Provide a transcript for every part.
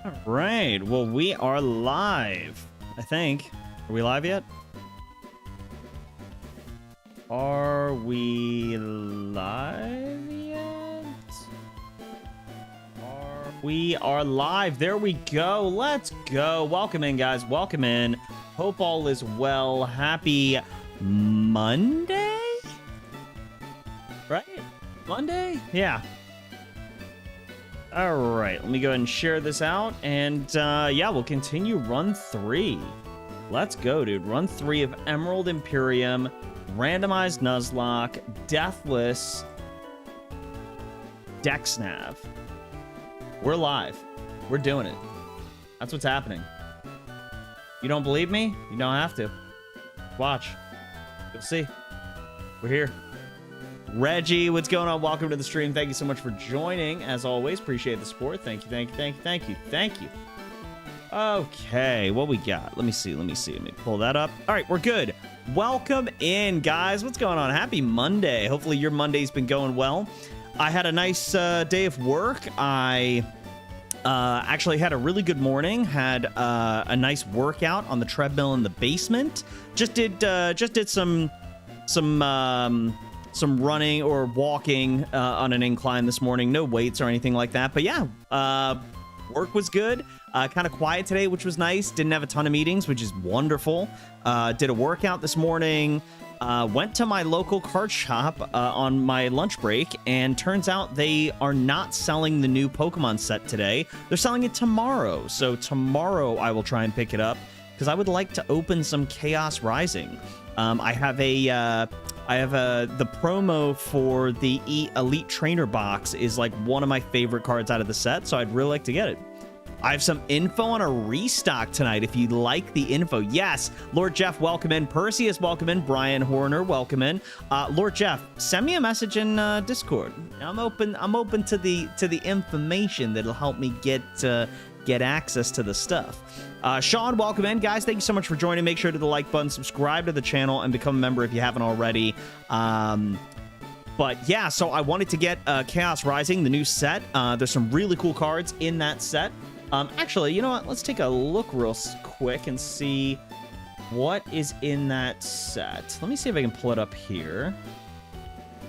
All right. Well, we are live, I think. Are we live yet? Are we live yet? We are live. There we go. Let's go. Welcome in, guys. Welcome in. Hope all is well. Happy Monday? Right? Monday? Yeah. All right. Let me go ahead and share this out. And yeah, we'll continue run 3. Let's go, dude. Run 3 of Emerald Imperium, Randomized Nuzlocke, DEATHLESS, DexNav. We're live. We're doing it. That's what's happening. You don't believe me? You don't have to. Watch. You'll see. We're here. Reggie, what's going on? Welcome to the stream. Thank you so much for joining. As always, appreciate the support. Thank you, thank you, thank you, thank you, thank you. Okay, what we got? Let me see. Let me pull that up. All right, we're good. Welcome in, guys. What's going on? Happy Monday. Hopefully your Monday's been going well. I had a nice day of work. I actually had a really good morning. Had a nice workout on the treadmill in the basement. Just did some running or walking on an incline this morning. No weights or anything like that. But yeah, work was good. Kind of quiet today, which was nice. Didn't have a ton of meetings, which is wonderful. Did a workout this morning. Went to my local card shop on my lunch break, and turns out they are not selling the new Pokemon set today. They're selling it tomorrow. So tomorrow I will try and pick it up because I would like to open some Chaos Rising. I have the promo for the Elite Trainer box is like one of my favorite cards out of the set, so I'd really like to get it. I have some info on a restock tonight if you'd like the info. Yes, Lord Jeff, welcome in. Perseus, welcome in. Brian Horner, welcome in. Lord Jeff, send me a message in Discord. I'm open to the information that'll help me get access to the stuff. Sean, welcome in. Guys, thank you so much for joining. Make sure to hit the like button, subscribe to the channel, and become a member if you haven't already. But yeah, so I wanted to get Chaos Rising, the new set. There's some really cool cards in that set. Actually, you know what? Let's take a look real quick and see what is in that set. Let me see if I can pull it up here. See,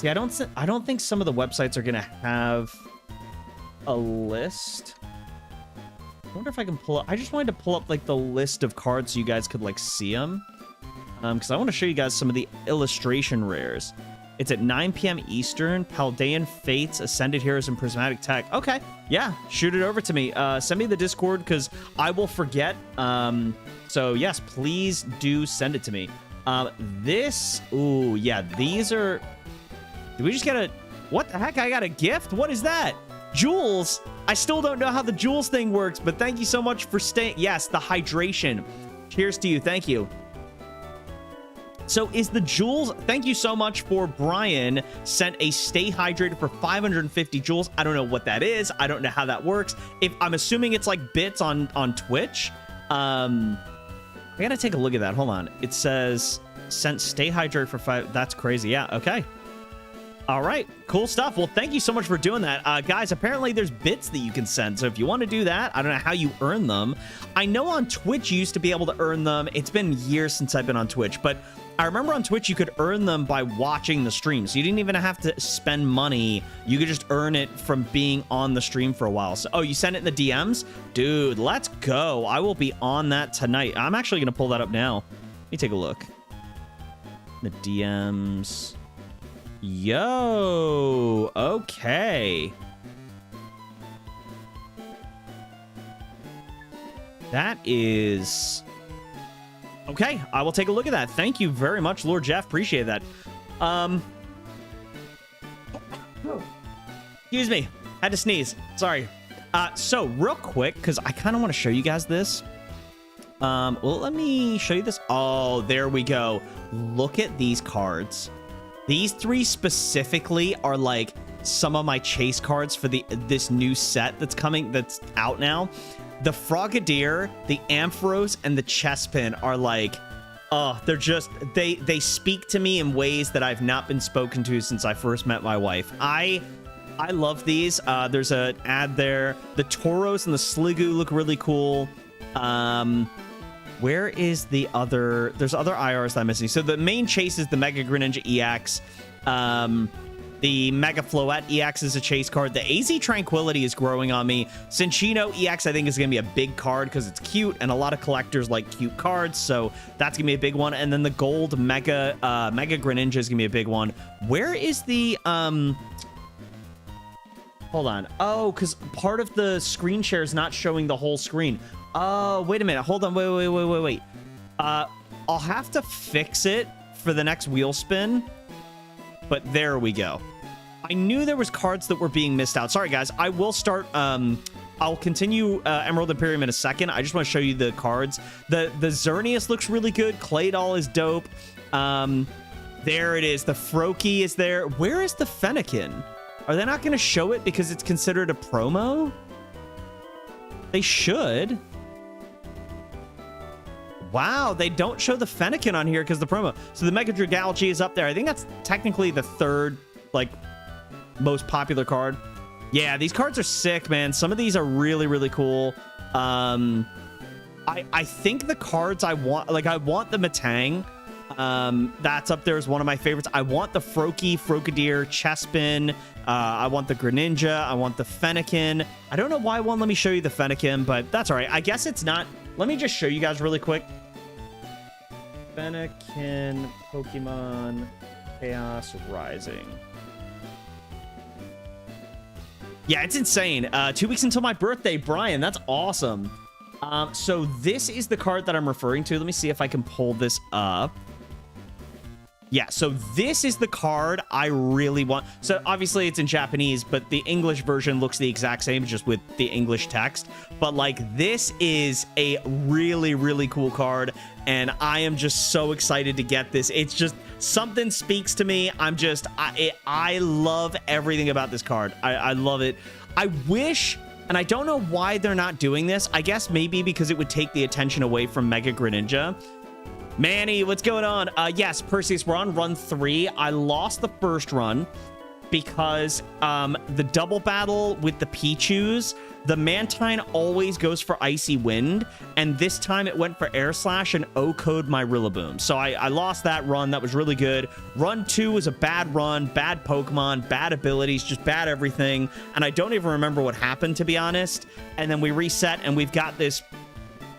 I don't think some of the websites are gonna have a list. I wonder if I can pull up. I just wanted to pull up like the list of cards so you guys could like see them. Because I want to show you guys some of the illustration rares. It's at 9 p.m. Eastern. Paldean Fates, Ascended Heroes, and Prismatic Tech. Okay, yeah, shoot it over to me. Send me the Discord because I will forget. So yes, please do send it to me. Ooh, yeah, these are. Did we just get a? What the heck? I got a gift. What is that? Jules. I still don't know how the Jules thing works, but thank you so much for staying. Yes, the hydration. Cheers to you. Thank you. So is the Jules, thank you so much for Brian, sent a Stay Hydrated for 550 Jules. I don't know what that is. I don't know how that works. I'm assuming it's like bits on Twitch. I gotta take a look at that. Hold on. It says sent Stay Hydrated for 5. That's crazy. Yeah, okay. All right, cool stuff. Well, thank you so much for doing that. Guys, apparently there's bits that you can send. So if you want to do that, I don't know how you earn them. I know on Twitch you used to be able to earn them. It's been years since I've been on Twitch, but I remember on Twitch you could earn them by watching the stream. So you didn't even have to spend money. You could just earn it from being on the stream for a while. So, oh, you sent it in the DMs? Dude, let's go. I will be on that tonight. I'm actually going to pull that up now. Let me take a look. The DMs. Yo, okay. That is... Okay, I will take a look at that. Thank you very much, Lord Jeff. Appreciate that. Excuse me. Had to sneeze. Sorry. So, real quick, because I kind of want to show you guys this. Well, let me show you this. Oh, there we go. Look at these cards. These 3 specifically are like some of my chase cards for this new set that's out now. The Frogadier, the Ampharos, and the Chespin are like, oh, they're just, they speak to me in ways that I've not been spoken to since I first met my wife. I love these. There's an ad there. The Tauros and the Sliggoo look really cool. Where is the other? There's other IRs that I'm missing. So the main chase is the Mega Greninja EX. The Mega Floette EX is a chase card. The AZ Tranquility is growing on me. Cinccino EX, I think, is going to be a big card because it's cute, and a lot of collectors like cute cards, so that's going to be a big one. And then the Gold Mega Greninja is going to be a big one. Where is the... Hold on. Oh, because part of the screen share is not showing the whole screen. Oh, wait a minute. Hold on. Wait. I'll have to fix it for the next wheel spin. But there we go. I knew there was cards that were being missed out. Sorry, guys. I will start... I'll continue Emerald Imperium in a second. I just want to show you the cards. The Xerneas looks really good. Claydol is dope. There it is. The Froakie is there. Where is the Fennekin? Are they not going to show it because it's considered a promo? They should. Wow, they don't show the Fennekin on here because the promo. So the Mega Dragalge is up there. I think that's technically the third, like, most popular card. Yeah, these cards are sick, man. Some of these are really, really cool. I think the cards I want, like, I want the Metang. That's up there as one of my favorites. I want the Froakie, Frogadier, Chespin. I want the Greninja. I want the Fennekin. I don't know why it won't let me show you the Fennekin, but that's all right. I guess it's not. Let me just show you guys really quick. Fennekin, Pokemon, Chaos Rising. Yeah, it's insane. 2 weeks until my birthday, Brian. That's awesome. So this is the card that I'm referring to. Let me see if I can pull this up. Yeah, so this is the card I really want. So obviously it's in Japanese, but the English version looks the exact same, just with the English text. But like, this is a really, really cool card, and I am just so excited to get this. It's just, something speaks to me. I love everything about this card. I love it. I wish, and I don't know why they're not doing this. I guess maybe because it would take the attention away from Mega Greninja. Manny, what's going on? Yes, Perseus, we're on run 3. I lost the first run because the double battle with the Pichus, the Mantine always goes for Icy Wind, and this time it went for Air Slash and O-Code my Rillaboom. So I lost that run. That was really good. Run 2 was a bad run, bad Pokemon, bad abilities, just bad everything, and I don't even remember what happened, to be honest. And then we reset, and we've got this,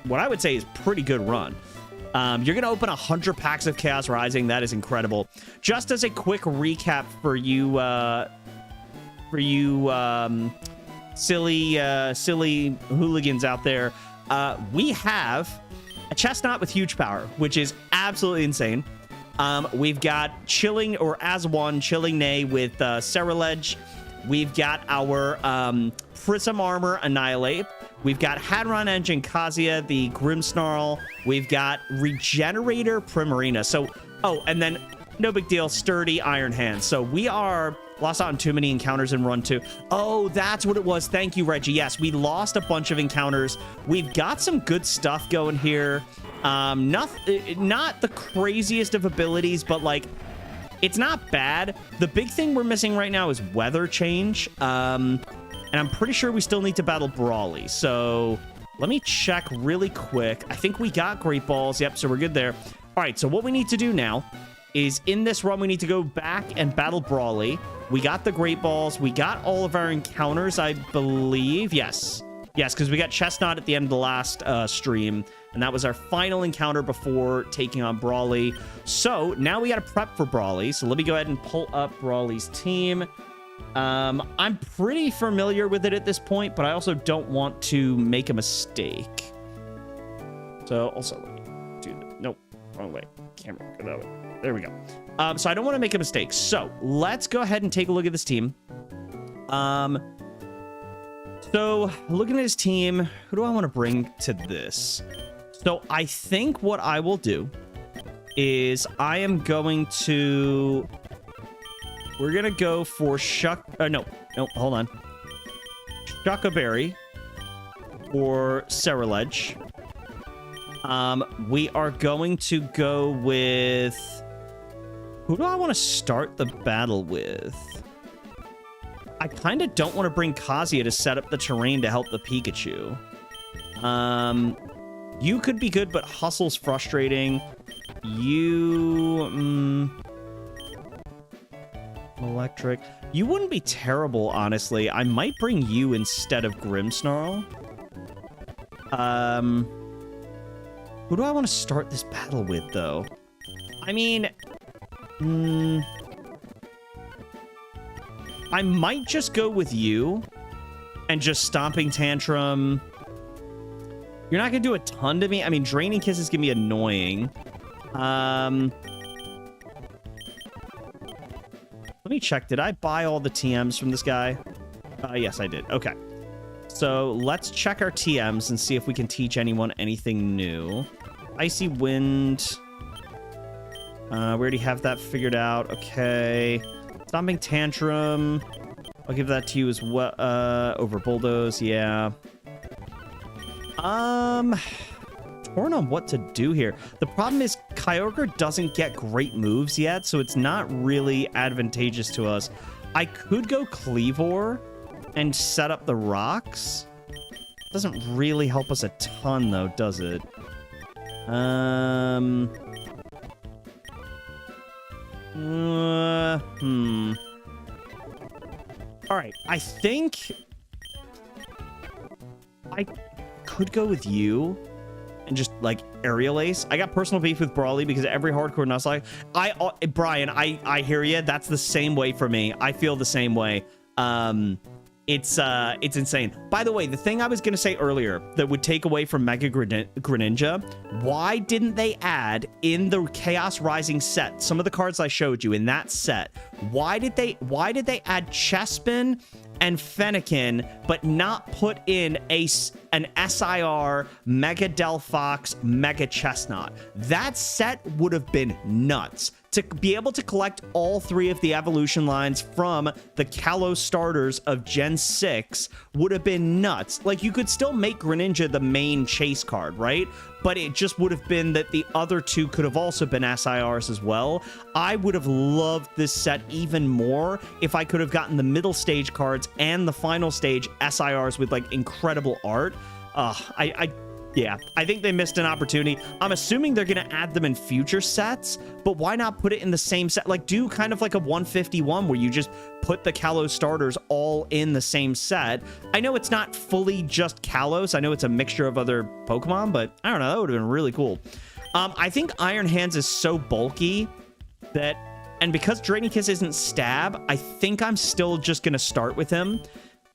what I would say is pretty good run. You're going to open 100 packs of Chaos Rising. That is incredible. Just as a quick recap for you silly hooligans out there, we have a Chestnut with huge power, which is absolutely insane. We've got Chilling, or as one, Chilling Nay with Ceruledge. We've got our Prism Armor Annihilate. We've got Hadron Engine Kazuya, the Grimmsnarl. We've got Regenerator Primarina. So, oh, and then no big deal, Sturdy Iron Hand. So we are lost out on too many encounters in run 2. Oh, that's what it was. Thank you, Reggie. Yes, we lost a bunch of encounters. We've got some good stuff going here. Not the craziest of abilities, but like, it's not bad. The big thing we're missing right now is weather change. And I'm pretty sure we still need to battle Brawly. So let me check really quick. I think we got Great Balls. Yep, so we're good there. All right, so what we need to do now is in this run, we need to go back and battle Brawly. We got the Great Balls. We got all of our encounters, I believe. Yes, because we got Chestnut at the end of the last stream. And that was our final encounter before taking on Brawly. So now we got to prep for Brawly. So let me go ahead and pull up Brawly's team. I'm pretty familiar with it at this point, but I also don't want to make a mistake. So also, let me do that. Nope, wrong way. Camera, go that way. There we go. So I don't want to make a mistake. So let's go ahead and take a look at this team. So looking at his team, who do I want to bring to this? So I think what I will do is I am going to... We're going to go for no, hold on. Shuckleberry or Ceruledge. We are going to go with... Who do I want to start the battle with? I kind of don't want to bring Kazuya to set up the terrain to help the Pikachu. You could be good, but Hustle's frustrating. You... Electric. You wouldn't be terrible, honestly. I might bring you instead of Grimmsnarl. Who do I want to start this battle with, though? I mean... I might just go with you and just Stomping Tantrum. You're not going to do a ton to me. I mean, Draining Kiss is going to be annoying. Let me check. Did I buy all the TMs from this guy? Yes, I did. Okay. So let's check our TMs and see if we can teach anyone anything new. Icy Wind. We already have that figured out. Okay. Stomping Tantrum. I'll give that to you as well. Over Bulldoze. Yeah. Torn on what to do here. The problem is Kyogre doesn't get great moves yet, so it's not really advantageous to us. I could go Cleavor and set up the rocks. Doesn't really help us a ton, though, does it? All right, I think I could go with you and just like Aerial Ace. I got personal beef with Brawly because every hardcore Nuzlocke, Brian, I hear you. That's the same way for me. I feel the same way. It's insane. By the way, the thing I was gonna say earlier that would take away from Mega Greninja, why didn't they add in the Chaos Rising set, some of the cards I showed you in that set, why did they add Chespin and Fennekin, but not put in an SIR Mega Delphox Mega Chestnut? That set would have been nuts. To be able to collect all three of the evolution lines from the Kalos starters of Gen 6 would have been nuts. Like, you could still make Greninja the main chase card, right? But it just would have been that the other two could have also been SIRs as well. I would have loved this set even more if I could have gotten the middle stage cards and the final stage SIRs with, like, incredible art. Yeah, I think they missed an opportunity. I'm assuming they're going to add them in future sets, but why not put it in the same set? Like, do kind of like a 151 where you just put the Kalos starters all in the same set. I know it's not fully just Kalos. I know it's a mixture of other Pokemon, but I don't know. That would have been really cool. I think Iron Hands is so bulky that, and because Draining Kiss isn't stab, I think I'm still just going to start with him.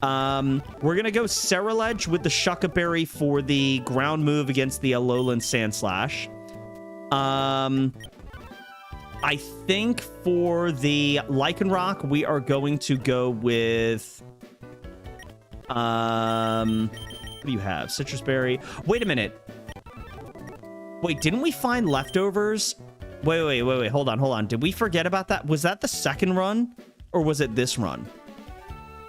We're gonna go Ceruledge with the Shucka Berry for the ground move against the Alolan Sandslash. I think for the Lycanroc, we are going to go with... what do you have? Citrus Berry. Wait a minute. Wait, didn't we find leftovers? Wait. Hold on. Did we forget about that? Was that the second run? Or was it this run?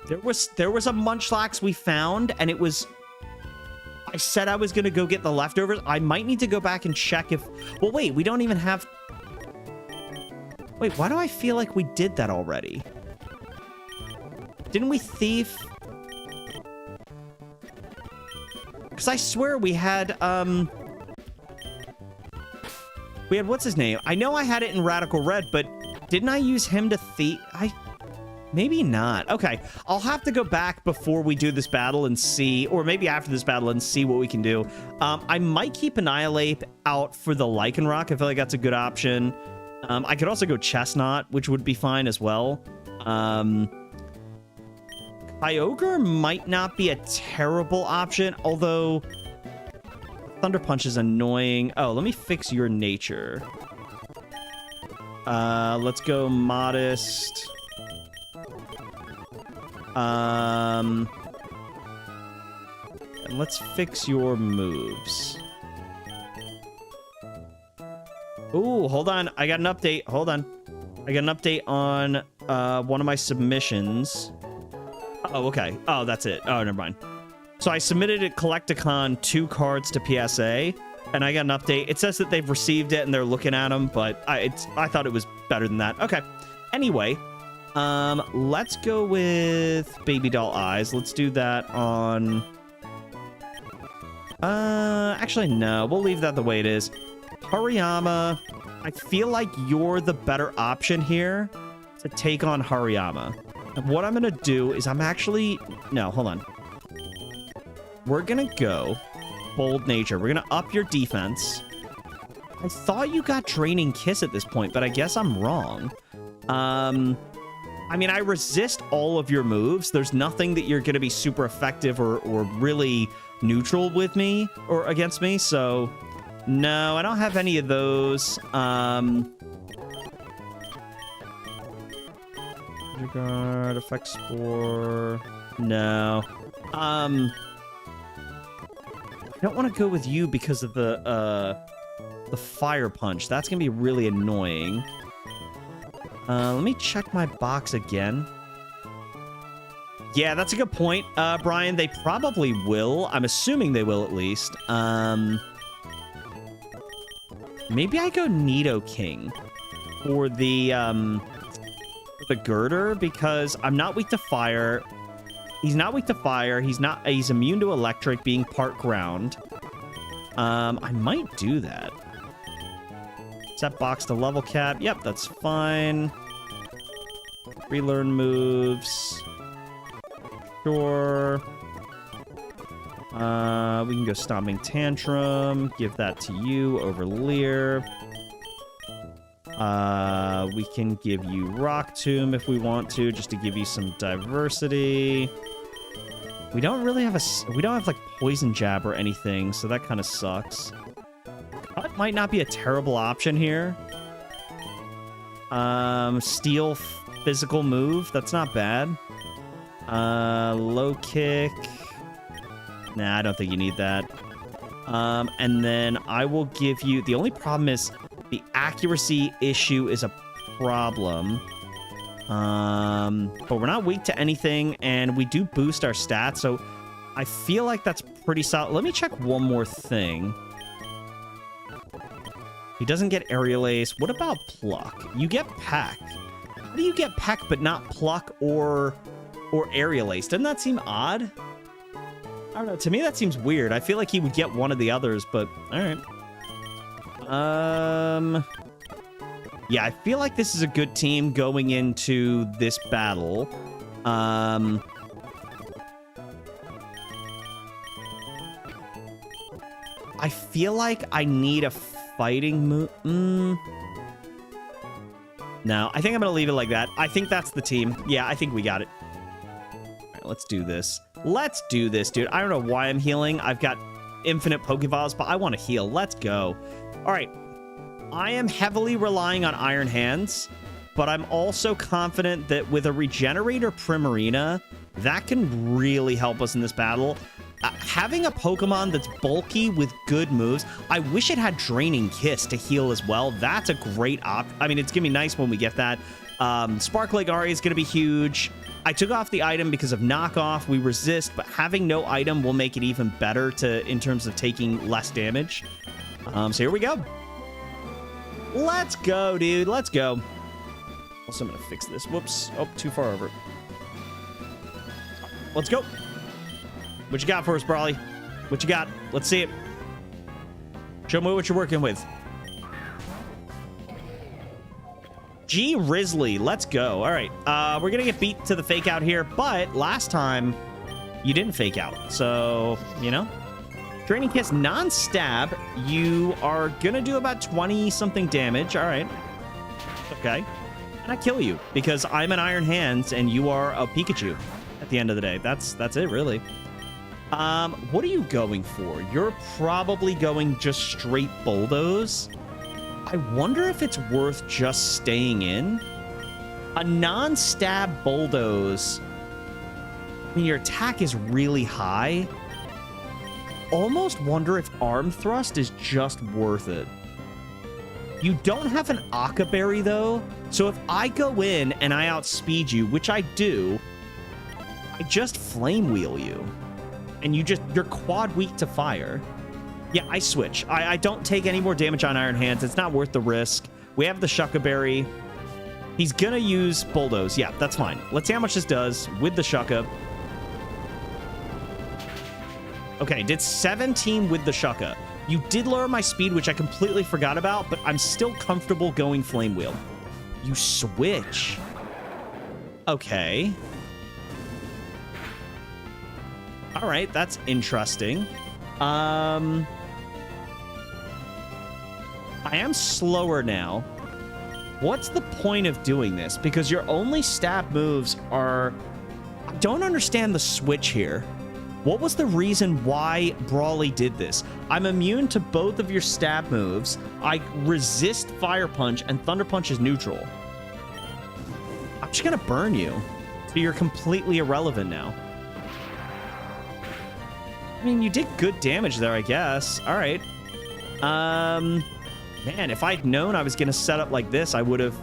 There was a Munchlax we found, and it was... I said I was going to go get the leftovers. I might need to go back and check if... Well, wait, we don't even have... Wait, why do I feel like we did that already? Didn't we thief? Because I swear we had, what's his name? I know I had it in Radical Red, but didn't I use him to thief? Maybe not. Okay, I'll have to go back before we do this battle and see, or maybe after this battle and see what we can do. I might keep Annihilate out for the Lycanroc. I feel like that's a good option. I could also go Chestnut, which would be fine as well. Kyogre might not be a terrible option, although Thunder Punch is annoying. Oh, let me fix your nature. Let's go Modest. And let's fix your moves. Ooh, hold on. I got an update. Hold on. I got an update on one of my submissions. Oh, okay. Oh, that's it. Oh, never mind. So I submitted at Collecticon 2 cards to PSA, and I got an update. It says that they've received it and they're looking at them, but I thought it was better than that. Okay. Anyway, Let's go with Baby Doll Eyes. Let's do that on... actually, no. We'll leave that the way it is. Hariyama, I feel like you're the better option here to take on Hariyama. And what I'm going to do is I'm actually... No, hold on. We're going to go Bold Nature. We're going to up your defense. I thought you got Draining Kiss at this point, but I guess I'm wrong. I mean, I resist all of your moves. There's nothing that you're going to be super effective or really neutral with me or against me. So, no, I don't have any of those. Guard, Effect Spore. No. I don't want to go with you because of the Fire Punch. That's going to be really annoying. Let me check my box again. Yeah, that's a good point, Brian. They probably will. I'm assuming they will at least. Maybe I go Nidoking for the girder because I'm not weak to fire. He's not weak to fire. He's immune to electric, being part ground. I might do that. Set box to level cap. Yep, that's fine. Relearn moves. Sure. We can go Stomping Tantrum. Give that to you over Leer. We can give you Rock Tomb if we want to, just to give you some diversity. We don't have like Poison Jab or anything, so that kind of sucks. Cut might not be a terrible option here. Steel physical move, that's not bad. Low kick. Nah, I don't think you need that. And then I will give you... The only problem is the accuracy issue is a problem. But we're not weak to anything, and we do boost our stats, so I feel like that's pretty solid. Let me check one more thing. He doesn't get Aerial Ace. What about Pluck? You get Peck. How do you get Peck but not Pluck or Aerial Ace? Doesn't that seem odd? I don't know. To me, that seems weird. I feel like he would get one of the others, but all right. Yeah, I feel like this is a good team going into this battle. I feel like I need a fighting move. No, I think I'm going to leave it like that. I think that's the team. Yeah, I think we got it. All right, let's do this. Let's do this, dude. I don't know why I'm healing. I've got infinite Pokeballs, but I want to heal. Let's go. All right. I am heavily relying on Iron Hands, but I'm also confident that with a Regenerator Primarina, that can really help us in this battle. Having a Pokemon that's bulky with good moves, I wish it had Draining Kiss to heal as well. That's a great I mean, it's going to be nice when we get that. Sparkling Ari is going to be huge. I took off the item because of knockoff. We resist, but having no item will make it even better in terms of taking less damage. So here we go. Let's go, dude. Let's go. Also, I'm going to fix this. Whoops. Oh, too far over. Let's go. What you got for us, Brawly? What you got? Let's see it. Show me what you're working with. G Risley. Let's go. All right. We're going to get beat to the fake out here, but last time you didn't fake out. So, you know. Draining Kiss non-stab. You are going to do about 20-something damage. All right. Okay. And I kill you because I'm an Iron Hands and you are a Pikachu at the end of the day. That's it, really. What are you going for? You're probably going just straight Bulldoze. I wonder if it's worth just staying in. A non-stab Bulldoze. I mean, your attack is really high. Almost wonder if Arm Thrust is just worth it. You don't have an Akka Berry, though. So if I go in and I outspeed you, which I do, I just Flame Wheel you. And you're quad weak to fire. Yeah, I switch. I don't take any more damage on Iron Hands. It's not worth the risk. We have the Shuckaberry. He's gonna use Bulldoze. Yeah, that's fine. Let's see how much this does with the Shucka. Okay, did 17 with the Shucka. You did lower my speed, which I completely forgot about, but I'm still comfortable going Flame Wheel. You switch. Okay. All right, that's interesting. I am slower now. What's the point of doing this? Because your only stab moves are... I don't understand the switch here. What was the reason why Brawly did this? I'm immune to both of your stab moves. I resist Fire Punch, and Thunder Punch is neutral. I'm just gonna burn you. So you're completely irrelevant now. I mean, you did good damage there, I guess. All right. Man, if I'd known I was gonna set up like this, I would have,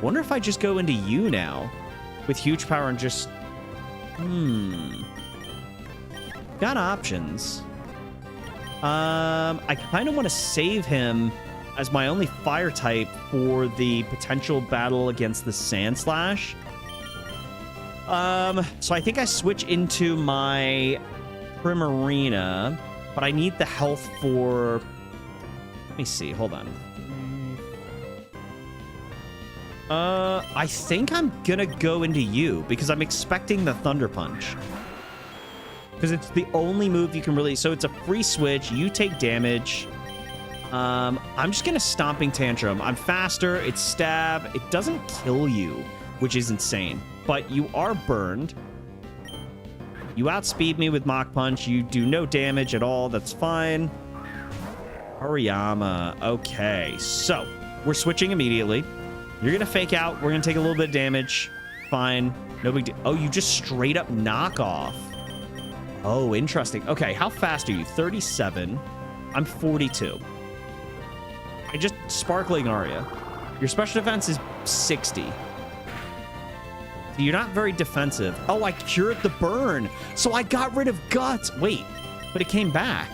wonder if I just go into you now with huge power and just... Got options. I kind of want to save him as my only fire type for the potential battle against the Sand Slash. So I think I switch into my Primarina, but I need the health for... Let me see. Hold on. I think I'm gonna go into you because I'm expecting the Thunder Punch. Because it's the only move you can really... So it's a free switch. You take damage. I'm just gonna Stomping Tantrum. I'm faster. It's stab. It doesn't kill you, which is insane. But you are burned. You outspeed me with Mach Punch. You do no damage at all. That's fine. Hariyama. Okay, so we're switching immediately. You're going to fake out. We're going to take a little bit of damage. Fine. No big deal. Oh, you just straight up knock off. Oh, interesting. Okay, how fast are you? 37. I'm 42. I just Sparkling Aria. Your special defense is 60. So you're not very defensive. Oh, I cured the burn. So I got rid of Guts. Wait, but it came back.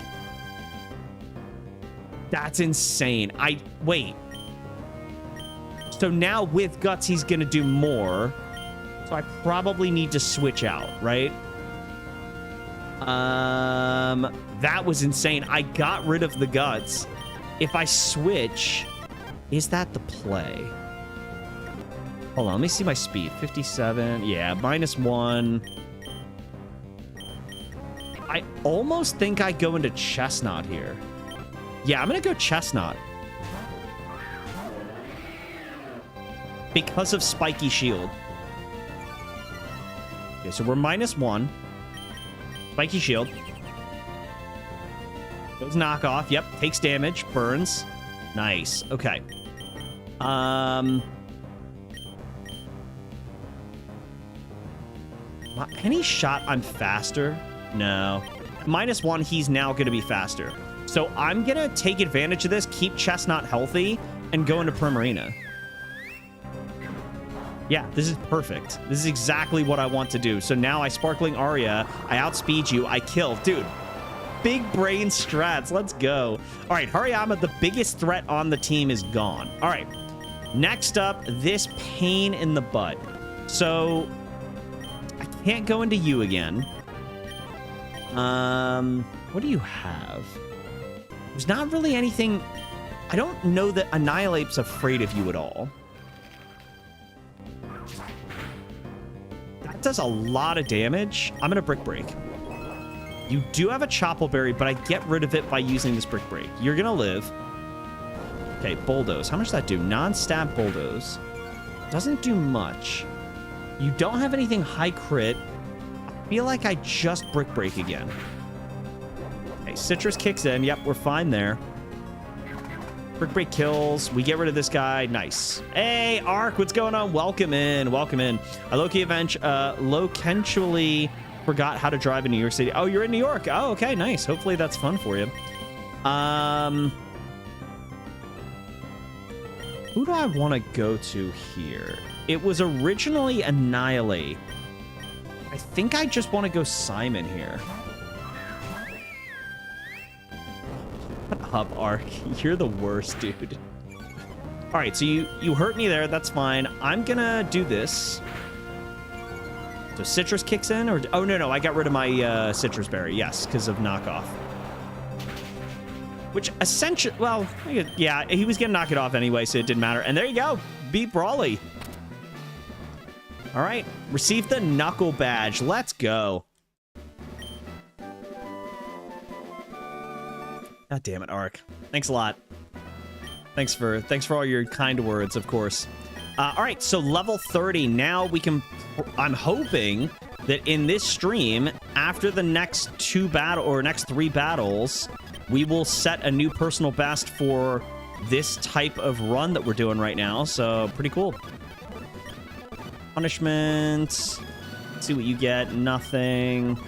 That's insane. Wait. So now with Guts, he's going to do more. So I probably need to switch out, right? That was insane. I got rid of the Guts. If I switch, is that the play? Hold on, let me see my speed. 57. Yeah, -1. I almost think I go into Chestnut here. Yeah, I'm going to go Chestnut. Because of Spiky Shield. Okay, so we're -1. Spiky Shield. Goes knockoff. Yep, takes damage. Burns. Nice. Okay. Any shot I'm faster? No. -1, he's now going to be faster. So I'm going to take advantage of this, keep Chestnut healthy, and go into Primarina. Yeah, this is perfect. This is exactly what I want to do. So now I Sparkling Aria, I outspeed you, I kill. Dude, big brain strats. Let's go. All right, Hariyama, the biggest threat on the team, is gone. All right, next up, this pain in the butt. So I can't go into you again. What do you have? There's not really anything. I don't know that Annihilate's afraid of you at all. That does a lot of damage. I'm gonna Brick Break. You do have a Choppleberry, but I get rid of it by using this Brick Break. You're gonna live. Okay, Bulldoze. How much does that do? Non-stab Bulldoze. Doesn't do much. You don't have anything high crit. I feel like I just Brick Break again. Okay, Citrus kicks in. Yep, we're fine there. Brick Break kills. We get rid of this guy. Nice. Hey, Ark, what's going on? Welcome in. Welcome in. I low-kentually forgot how to drive in New York City. Oh, you're in New York. Oh, okay, nice. Hopefully that's fun for you. Who do I want to go to here? It was originally Annihilate. I think I just want to go Simon here. Shut up, Ark. You're the worst, dude. All right, so you hurt me there. That's fine. I'm gonna do this. So Citrus kicks in, or oh no, I got rid of my Citrus Berry. Yes, because of knockoff. Which essentially, well, yeah, he was gonna knock it off anyway, so it didn't matter. And there you go, beat Brawly. All right, receive the Knuckle Badge. Let's go. God damn it, Ark. Thanks a lot. Thanks for all your kind words, of course. All right, so level 30. Now we can... I'm hoping that in this stream, after the next next 3 battles, we will set a new personal best for this type of run that we're doing right now. So pretty cool. Punishment. Let's see what you get. Nothing.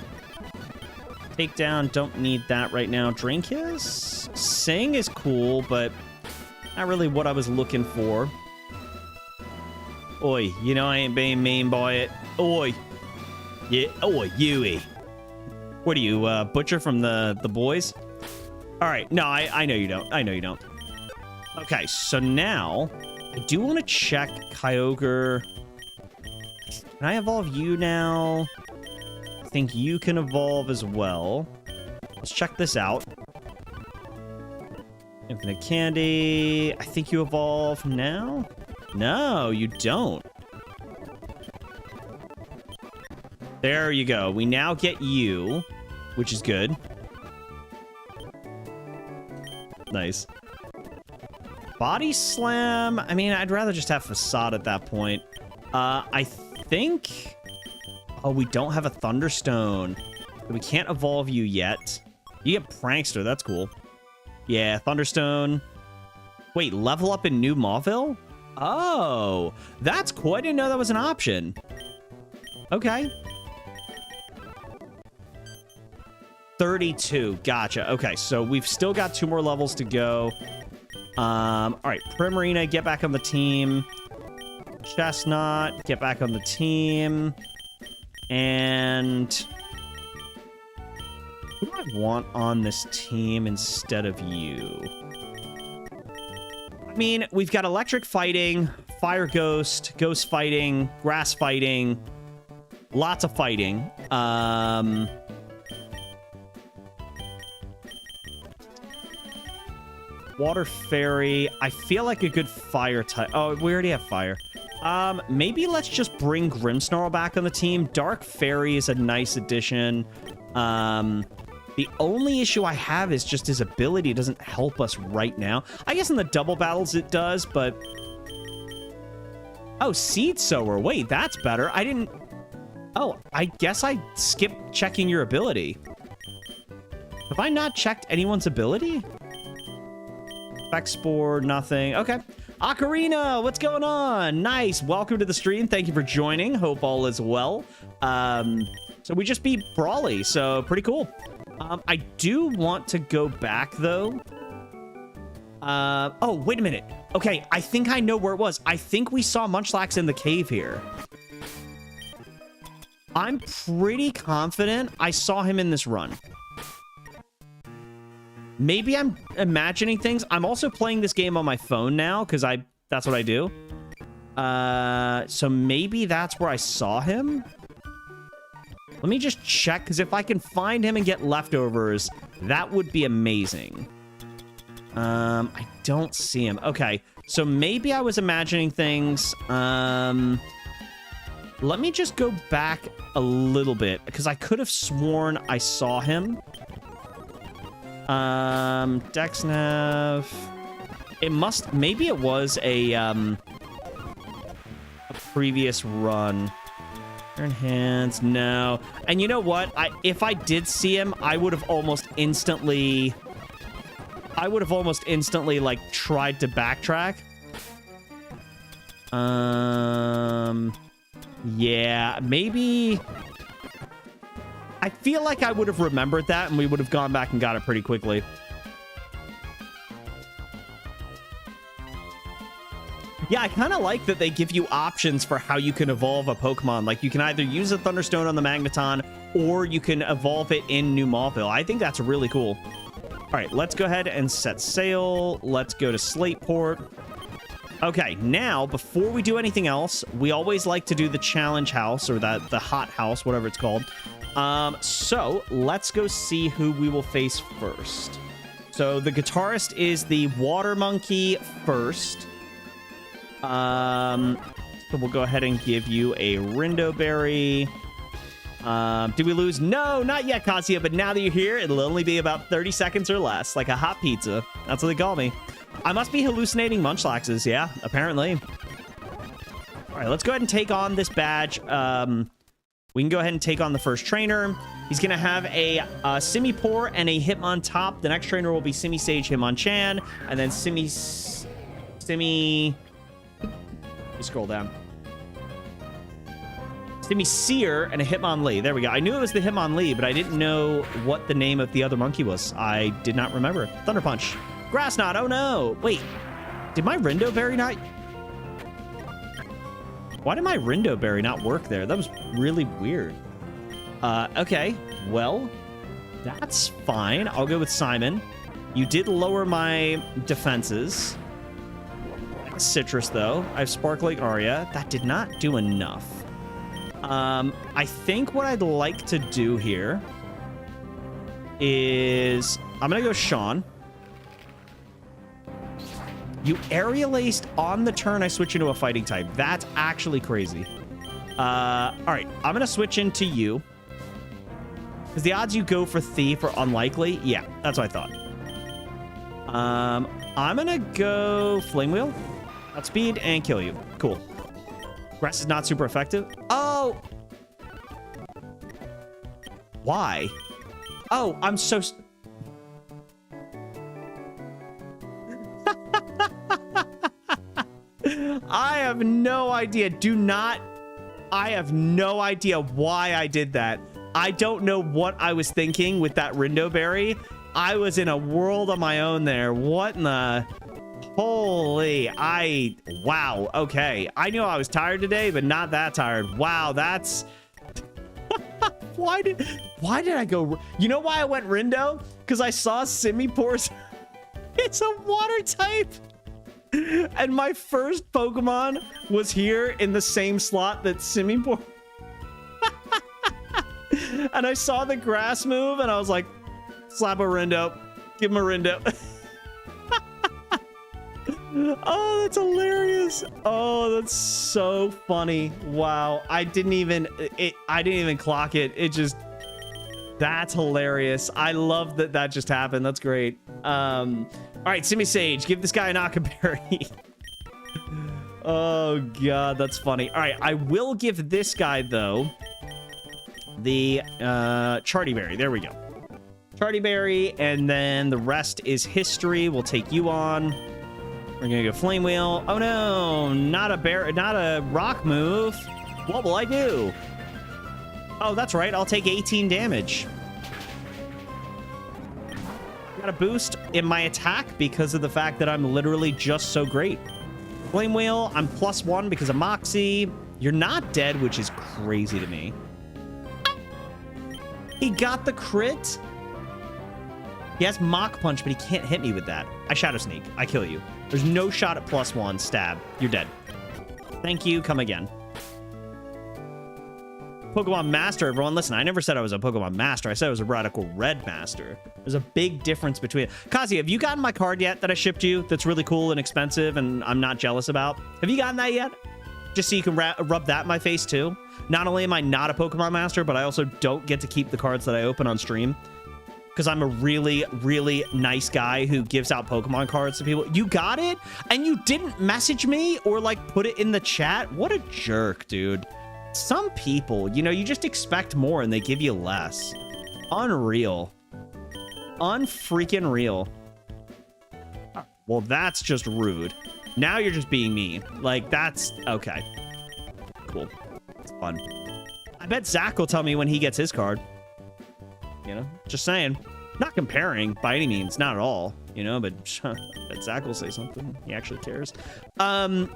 Takedown. Don't need that right now. Drain Kiss. Sing is cool, but not really what I was looking for. Oi, you know I ain't being mean by it. Oi. Yeah, oi, Yui. What are you, Butcher from the boys? All right, no, I know you don't. I know you don't. Okay, so now I do want to check Kyogre. Can I evolve you now? I think you can evolve as well. Let's check this out. Infinite Candy. I think you evolve now. No, you don't. There you go. We now get you, which is good. Nice. Body Slam. I mean, I'd rather just have Facade at that point. I think... Oh, we don't have a Thunderstone. We can't evolve you yet. You get Prankster. That's cool. Yeah, Thunderstone. Wait, level up in New Mauville? Oh, that's cool. I didn't know that was an option. Okay. 32. Gotcha. Okay, so we've still got 2 more levels to go. All right, Primarina, get back on the team. Chestnut, get back on the team. And who do I want on this team instead of you? I mean, we've got electric fighting, fire ghost, ghost fighting, grass fighting, lots of fighting. Water fairy. I feel like a good fire type. Oh, we already have fire. Maybe let's just bring Grimmsnarl back on the team. Dark fairy is a nice addition. The only issue I have is just his ability doesn't help us right now. I guess in the double battles it does, but... Oh, Seed Sower. Wait, that's better. I didn't... Oh, I guess I skipped checking your ability. Have I not checked anyone's ability? Spore, nothing. Okay. Ocarina, what's going on? Nice. Welcome to the stream. Thank you for joining. Hope all is well. So we just beat Brawly, so pretty cool. I do want to go back, though. Oh, wait a minute. Okay, I think I know where it was. I think we saw Munchlax in the cave here. I'm pretty confident I saw him in this run. Maybe I'm imagining things. I'm also playing this game on my phone now, because that's what I do. So maybe that's where I saw him. Let me just check, because if I can find him and get leftovers, that would be amazing. I don't see him. Okay, so maybe I was imagining things. Let me just go back a little bit, because I could have sworn I saw him. DexNav. It must... Maybe it was a previous run. Turn hands. No. And you know what? If I did see him, I would have almost instantly... like, tried to backtrack. Yeah, maybe... I feel like I would have remembered that, and we would have gone back and got it pretty quickly. Yeah, I kind of like that they give you options for how you can evolve a Pokemon. Like, you can either use a Thunderstone on the Magneton, or you can evolve it in New Mauville. I think that's really cool. All right, let's go ahead and set sail. Let's go to Slateport. Okay, now, before we do anything else, we always like to do the challenge house, or the hot house, whatever it's called. So let's go see who we will face first. So the guitarist is the water monkey first. So we'll go ahead and give you a Rindo Berry. Did we lose? No, not yet, Kasia, but now that you're here, it'll only be about 30 seconds or less, like a hot pizza. That's what they call me. I must be hallucinating Munchlaxes, yeah, apparently. All right, let's go ahead and take on this badge. We can go ahead and take on the first trainer. He's going to have a Simipour and a Hitmontop. The next trainer will be Simisage, Hitmonchan, and then let me scroll down. Simisear and a Hitmonlee. There we go. I knew it was the Hitmonlee, but I didn't know what the name of the other monkey was. I did not remember. Thunder Punch. Grass Knot. Oh, no. Wait. Did my Rindo Berry not... Why did my Rindo Berry not work there? That was really weird. Okay. Well, that's fine. I'll go with Simon. You did lower my defenses. Citrus, though. I have Sparkling Aria. That did not do enough. I think what I'd like to do here is I'm going to go Sean. You Aerial Aced on the turn I switch into a fighting type. That's actually crazy. All right, I'm going to switch into you. Because the odds you go for Thief are unlikely. Yeah, that's what I thought. I'm going to go Flame Wheel. Outspeed and kill you. Cool. Grass is not super effective. Oh! Why? Oh, I'm so... I have no idea. I have no idea why I did that. I don't know what I was thinking with that Rindo Berry. I was in a world of my own there. What in the... Holy, wow, okay. I knew I was tired today, but not that tired. Wow, that's... Why did I go... You know why I went Rindo? Because I saw Simipour's... It's a water type! And my first Pokemon was here in the same slot that Simipour... And I saw the grass move, and I was like, slap a Rindo. Give him a Rindo. Oh, that's hilarious. Oh, that's so funny. Wow. I didn't even clock it. It just, that's hilarious. I love that that just happened. That's great. All right, Simisage, give this guy an Akaberry. Oh God, that's funny. All right, I will give this guy though the Charty Berry. There we go. Charty Berry, and then the rest is history. We'll take you on. We're gonna go Flame Wheel. Oh no, not a rock move. What will I do? Oh, that's right. I'll take 18 damage. Got a boost in my attack because of the fact that I'm literally just so great. Flame Wheel, I'm +1 because of Moxie. You're not dead, which is crazy to me. He got the crit. He has Mach Punch, but he can't hit me with that. I Shadow Sneak. I kill you. There's no shot at +1. Stab. You're dead. Thank you. Come again. Pokemon Master, everyone. Listen, I never said I was a Pokemon Master. I said I was a Radical Red Master. There's a big difference between... Kazi, have you gotten my card yet that I shipped you that's really cool and expensive and I'm not jealous about? Have you gotten that yet? Just so you can rub that in my face, too. Not only am I not a Pokemon Master, but I also don't get to keep the cards that I open on stream. Because I'm a really, really nice guy who gives out Pokemon cards to people. You got it? And you didn't message me or, like, put it in the chat? What a jerk, dude. Some people, you know, you just expect more and they give you less. Unreal. Unfreaking real. Well, that's just rude. Now you're just being mean. Like, that's... Okay. Cool. It's fun. I bet Zach will tell me when he gets his card. You know? Just saying. Not comparing by any means. Not at all. You know, but Zach will say something. He actually cares. So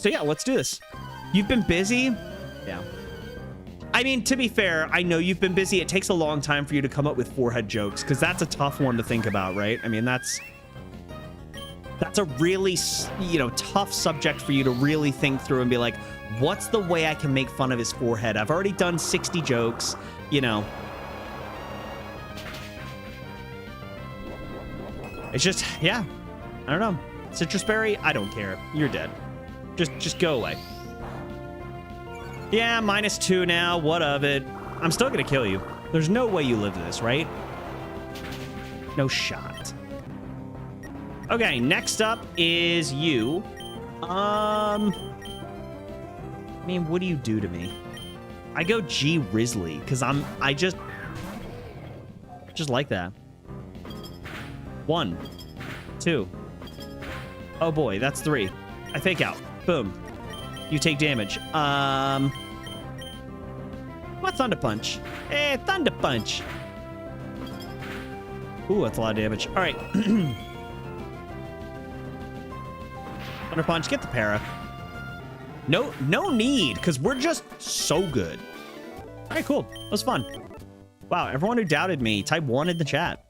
yeah, let's do this. You've been busy? Yeah. I mean, to be fair, I know you've been busy. It takes a long time for you to come up with forehead jokes, because that's a tough one to think about, right? I mean, that's... That's a really, you know, tough subject for you to really think through and be like, what's the way I can make fun of his forehead? I've already done 60 jokes, you know. It's just, yeah, I don't know. Citrus Berry, I don't care. You're dead. Just go away. Yeah, -2 now. What of it? I'm still gonna kill you. There's no way you live this, right? No shot. Okay, next up is you. I mean, what do you do to me? I go G Risley because I just like that. 1, 2. Oh boy, that's 3. I fake out. Boom. You take damage. What Thunder Punch? Eh, Thunder Punch. Ooh, that's a lot of damage. All right. Thunder Punch, get the para. No need, because we're just so good. All right, cool. That was fun. Wow, everyone who doubted me, type 1 in the chat.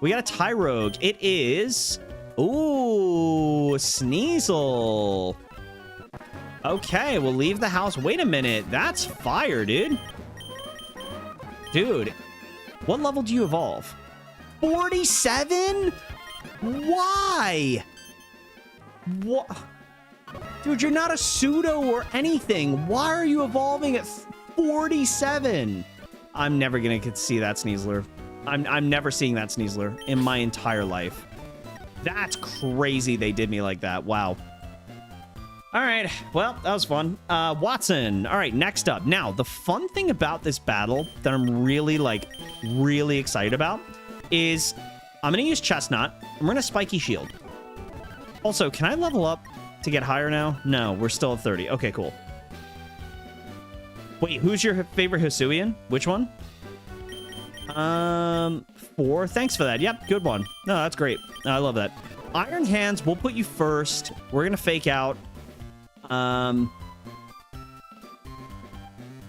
We got a Tyrogue. It is... Ooh, Sneasel. Okay, we'll leave the house. Wait a minute. That's fire, dude. Dude, what level do you evolve? 47? Why? What? Dude, you're not a pseudo or anything. Why are you evolving at 47? I'm never gonna get to see that Sneasler. I'm never seeing that Sneasler in my entire life. That's crazy they did me like that. Wow. All right, well, that was fun. Watson. All right, next up. Now, the fun thing about this battle that I'm really excited about is I'm going to use Chestnut. I'm going to Spiky Shield. Also, can I level up to get higher now? No, we're still at 30. Okay, cool. Wait, who's your favorite Hisuian? Which one? 4. Thanks for that. Yep, good one. No, that's great. I love that. Iron Hands, we'll put you first. We're going to fake out.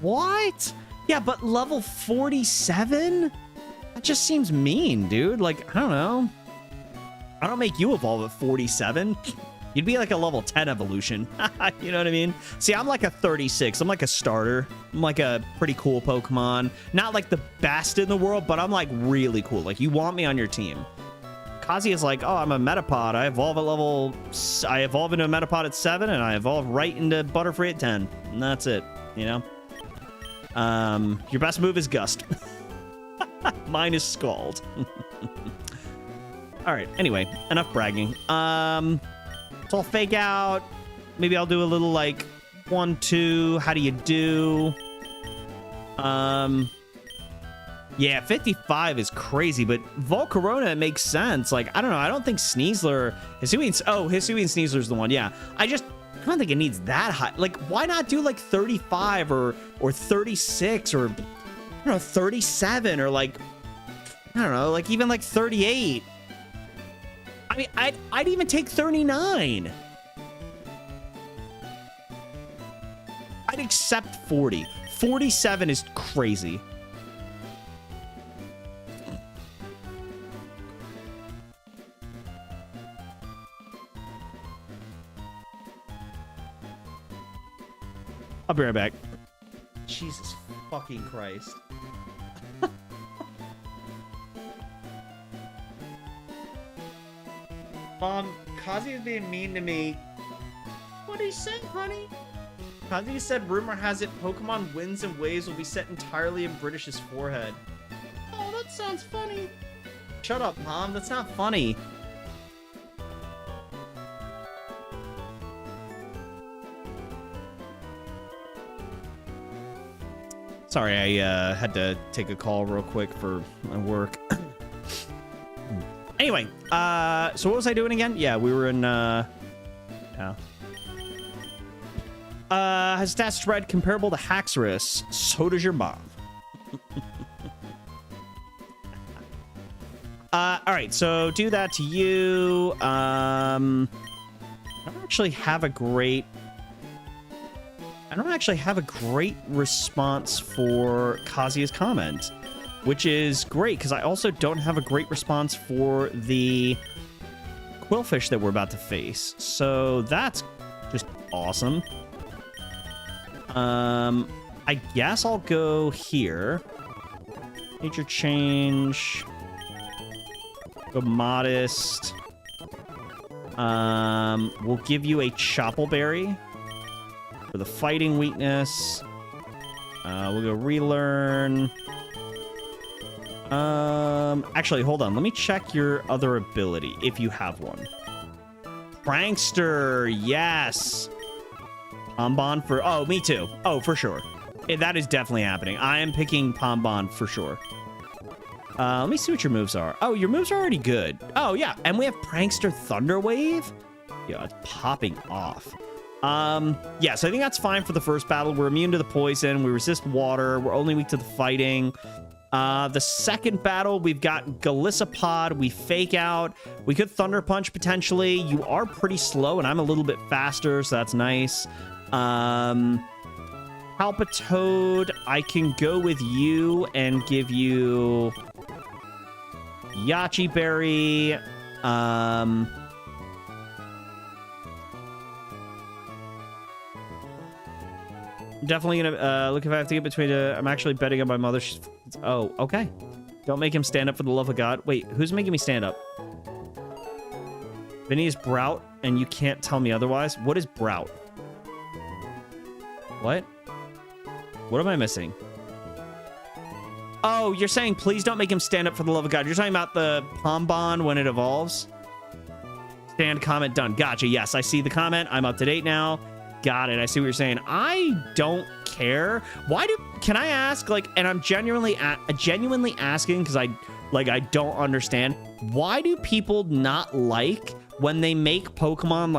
What? Yeah, but level 47? That just seems mean, dude. Like, I don't know. I don't make you evolve at 47. You'd be like a level 10 evolution. You know what I mean? See, I'm like a 36. I'm like a starter. I'm like a pretty cool Pokemon. Not like the best in the world, but I'm like really cool. Like, you want me on your team. Kazi is like, oh, I'm a Metapod. I evolve into a Metapod at 7, and I evolve right into Butterfree at 10. And that's it, you know? Your best move is Gust. Mine is Scald. All right, anyway, enough bragging. So I'll fake out. Maybe I'll do a little, like, 1, 2. How do you do? Yeah, 55 is crazy, but Volcarona makes sense. Like, I don't know. I don't think Sneasler... Hisuian Sneasler's the one. Yeah. I don't think it needs that high. Like, why not do, like, 35 or 36 or, I don't know, 37 or, like, I don't know, like, even, like, 38. I mean, I'd even take 39. I'd accept 40. 47 is crazy. I'll be right back. Jesus fucking Christ. Kazi is being mean to me. What did he say, honey? Kazi said, rumor has it Pokemon Winds and Waves will be set entirely in British's forehead. Oh, that sounds funny. Shut up, Mom. That's not funny. Sorry, I had to take a call real quick for my work. Anyway, so what was I doing again? Yeah, we were in, yeah. Has stats spread comparable to Haxorus? So does your mom. All right, so do that to you. I don't actually have a great response for Kazia's comment, which is great because I also don't have a great response for the Quillfish that we're about to face. So that's just awesome. I guess I'll go here. Nature change. Go modest. We'll give you a Choppleberry for the fighting weakness. We'll go relearn. Actually, hold on. Let me check your other ability if you have one. Prankster, yes. Pombon for... Oh, me too. Oh, for sure. That is definitely happening. I am picking Pombon for sure. Let me see what your moves are. Oh, your moves are already good. Oh, yeah. And we have Prankster Thunder Wave. Yeah, it's popping off. Yeah, so I think that's fine for the first battle. We're immune to the poison. We resist water. We're only weak to the fighting. The second battle, we've got Galissapod. We fake out. We could Thunder Punch potentially. You are pretty slow, and I'm a little bit faster, so that's nice. Palpitoad, I can go with you and give you Yachi Berry. Definitely gonna look if I have to get between. I'm actually betting on my mother. Oh, okay. Don't make him stand up for the love of God. Wait, who's making me stand up? Vinny is Brout, and you can't tell me otherwise. What is Brout? What? What am I missing? Oh, you're saying please don't make him stand up for the love of God. You're talking about the Pombon when it evolves? Stand, comment, done. Gotcha. Yes, I see the comment. I'm up to date now. Got it. I see what you're saying. I don't care. Can I ask, like, and I'm genuinely asking because I don't understand. Why do people not like when they make Pokemon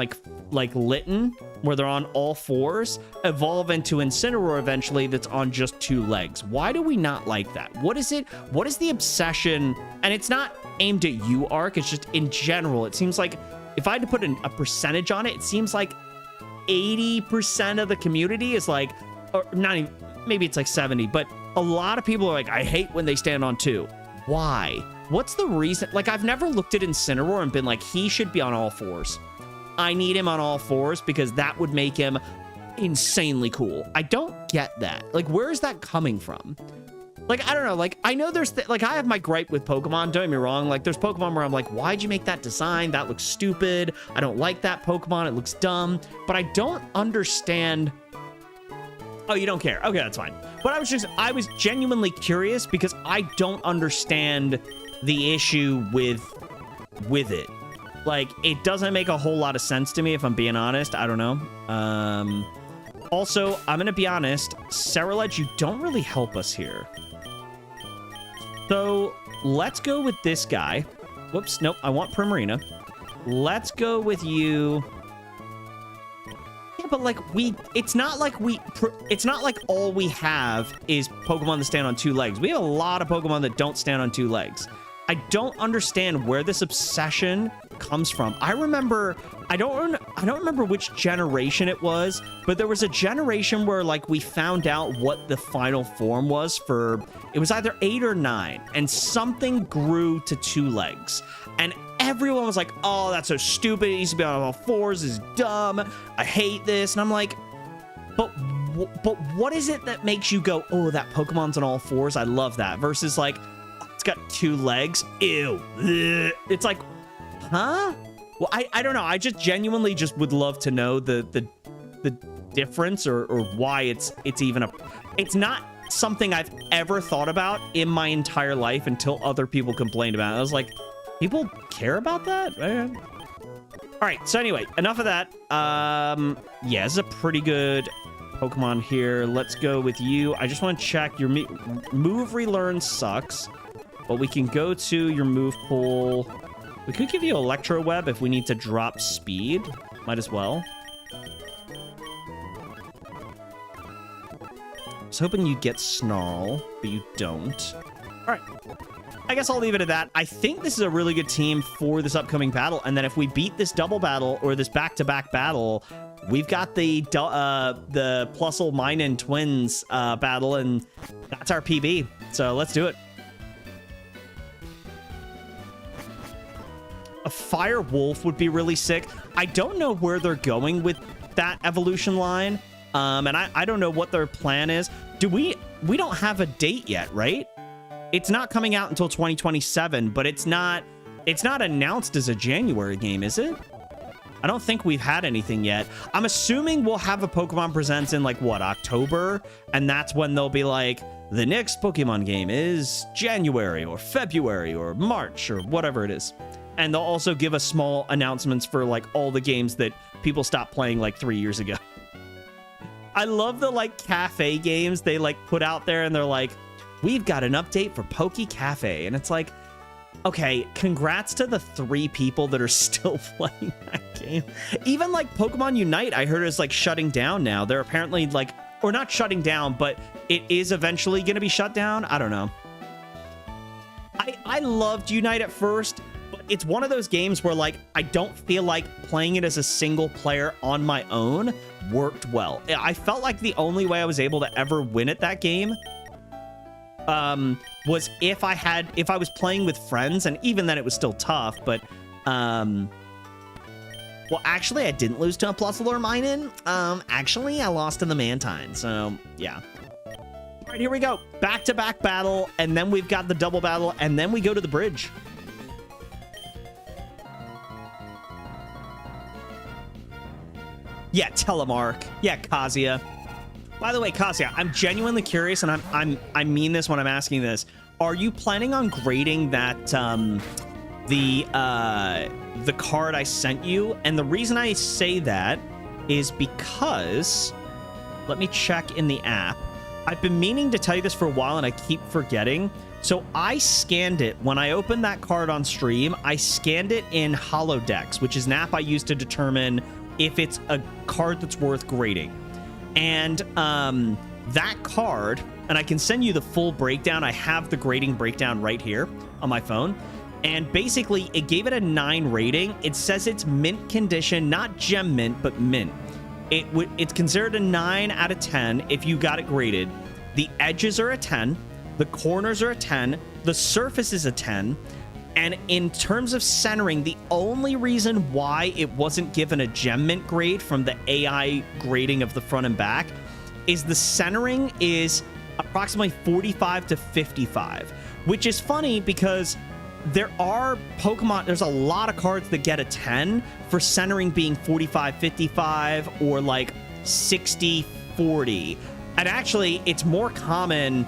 like Litten, where they're on all fours, evolve into Incineroar eventually that's on just 2 legs? Why do we not like that? What is it? What is the obsession? And it's not aimed at you, Ark. It's just in general. It seems like if I had to put a percentage on it, it seems like 80% of the community is like, or not even, maybe it's like 70, but a lot of people are like, I hate when they stand on 2. Why? What's the reason? Like, I've never looked at Incineroar and been like, he should be on all 4s. I need him on all 4s because that would make him insanely cool. I don't get that. Like, where is that coming from? Like, I don't know. Like, I know there's... like, I have my gripe with Pokemon. Don't get me wrong. Like, there's Pokemon where I'm like, why'd you make that design? That looks stupid. I don't like that Pokemon. It looks dumb. But I don't understand... Oh, you don't care. Okay, that's fine. But I was genuinely curious because I don't understand the issue with it. Like, it doesn't make a whole lot of sense to me, if I'm being honest. I don't know. Also, I'm going to be honest. Ceruledge, you don't really help us here. So, let's go with this guy. Whoops, nope, I want Primarina. Let's go with you. Yeah, but like, it's not like all we have is Pokemon that stand on 2 legs. We have a lot of Pokemon that don't stand on 2 legs. I don't understand where this obsession comes from. I don't remember which generation it was, but there was a generation where like we found out what the final form was for, it was either 8 or 9, and something grew to 2 legs. And everyone was like, oh, that's so stupid. It needs to be on all 4s. This is dumb. I hate this. And I'm like, but what is it that makes you go, oh, that Pokemon's on all 4s? I love that. Versus like, it's got 2 legs. Ew. It's like, huh? Well, I don't know. I just genuinely just would love to know the difference or why it's even it's not something I've ever thought about in my entire life until other people complained about it. I was like, people care about that? All right. So anyway, enough of that. Yeah, this is a pretty good Pokemon here. Let's go with you. I just want to check your move relearn sucks, but we can go to your move pool. We could give you Electro Web if we need to drop speed. Might as well. I was hoping you'd get Snarl, but you don't. All right. I guess I'll leave it at that. I think this is a really good team for this upcoming battle. And then if we beat this double battle or this back-to-back battle, we've got the Plusle Minun Twins battle, and that's our PB. So let's do it. A fire wolf would be really sick. I don't know where they're going with that evolution line. And I don't know what their plan is. We don't have a date yet, right? It's not coming out until 2027, but it's not announced as a January game, is it? I don't think we've had anything yet. I'm assuming we'll have a Pokemon Presents in like what, October? And that's when they'll be like, the next Pokemon game is January or February or March or whatever it is. And they'll also give us small announcements for like all the games that people stopped playing like 3 years ago. I love the like cafe games they like put out there and they're like, we've got an update for Poke Cafe. And it's like, okay, congrats to the 3 people that are still playing that game. Even like Pokemon Unite, I heard is like shutting down now. They're apparently like, or not shutting down, but it is eventually going to be shut down. I don't know. I loved Unite at first, but it's one of those games where like, I don't feel like playing it as a single player on my own worked well. I felt like the only way I was able to ever win at that game was if I was playing with friends, and even then it was still tough, but well, actually I didn't lose to a Plussalor Minun. Actually I lost to the Mantine, so yeah. All right, here we go. Back-to-back battle, and then we've got the double battle, and then we go to the bridge. Yeah, Telemark. Yeah, Kazuya. By the way, Kazuya, I'm genuinely curious, and I mean this when I'm asking this. Are you planning on grading that the card I sent you? And the reason I say that is because, let me check in the app. I've been meaning to tell you this for a while, and I keep forgetting. So I scanned it when I opened that card on stream. I scanned it in Holodex, which is an app I use to determine if it's a card that's worth grading. And that card, and I can send you the full breakdown. I have the grading breakdown right here on my phone. And basically, it gave it a 9 rating. It says it's mint condition, not gem mint, but mint. It's considered a 9 out of 10 if you got it graded. The edges are a 10. The corners are a 10. The surface is a 10. And in terms of centering, the only reason why it wasn't given a gem mint grade from the AI grading of the front and back is the centering is approximately 45 to 55, which is funny because there are Pokemon, there's a lot of cards that get a 10 for centering being 45, 55 or like 60, 40. And actually, it's more common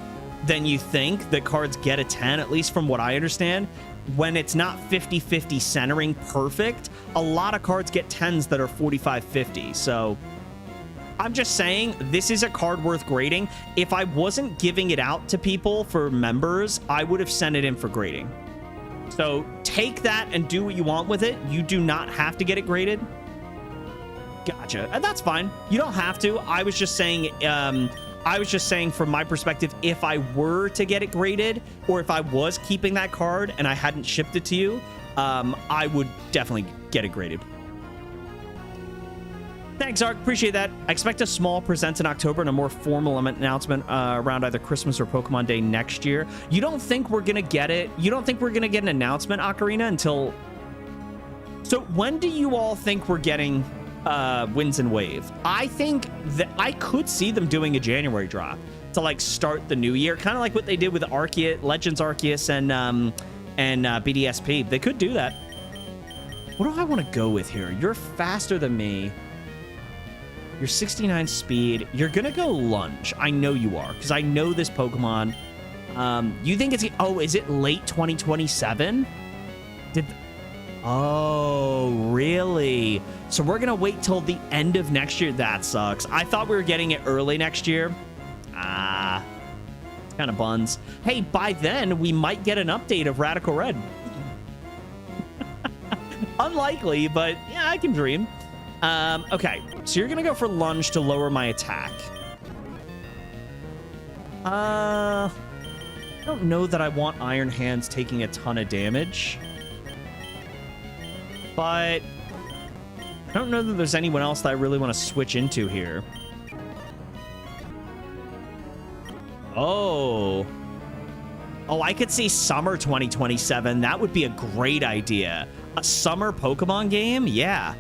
than you think that cards get a 10, at least from what I understand. When it's not 50-50 centering perfect, a lot of cards get 10s that are 45-50. So I'm just saying, this is a card worth grading. If I wasn't giving it out to people for members, I would have sent it in for grading. So take that and do what you want with it. You do not have to get it graded. Gotcha. And that's fine. You don't have to. I was just saying, from my perspective, if I were to get it graded, or if I was keeping that card and I hadn't shipped it to you, I would definitely get it graded. Thanks, Ark. Appreciate that. I expect a small present in October and a more formal announcement around either Christmas or Pokemon Day next year. You don't think we're going to get it? You don't think we're going to get an announcement, Ocarina, until... So when do you all think we're getting Winds and Wave? I think that I could see them doing a January drop to like start the new year, kind of like what they did with Arceus, Legends Arceus and BDSP. They could do that. What do I want to go with here? You're faster than me. You're 69 speed. You're gonna go Lunge. I know you are, because I know this Pokemon. You think it's... Oh, is it late 2027? Oh, really? So we're gonna wait till the end of next year? That sucks. I thought we were getting it early next year. Ah, it's kind of buns. Hey, by then, we might get an update of Radical Red. Unlikely, but yeah, I can dream. Okay, so you're gonna go for Lunge to lower my attack. I don't know that I want Iron Hands taking a ton of damage, but I don't know that there's anyone else that I really want to switch into here. Oh, I could see summer 2027. That would be a great idea. A summer Pokemon game? Yeah.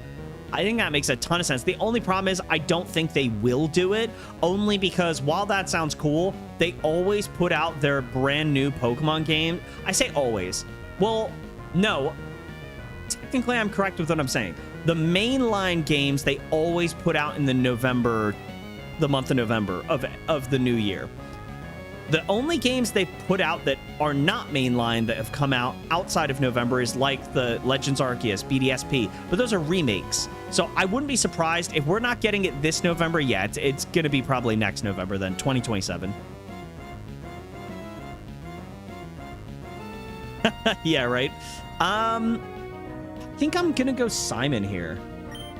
I think that makes a ton of sense. The only problem is I don't think they will do it, only because while that sounds cool, they always put out their brand new Pokemon game. I say always. Well, no. Technically, I'm correct with what I'm saying. The mainline games, they always put out in the month of November of the new year. The only games they've put out that are not mainline that have come out outside of November is like the Legends Arceus, BDSP, but those are remakes. So I wouldn't be surprised if we're not getting it this November yet. It's going to be probably next November then, 2027. Yeah, right. I think I'm going to go Simon here.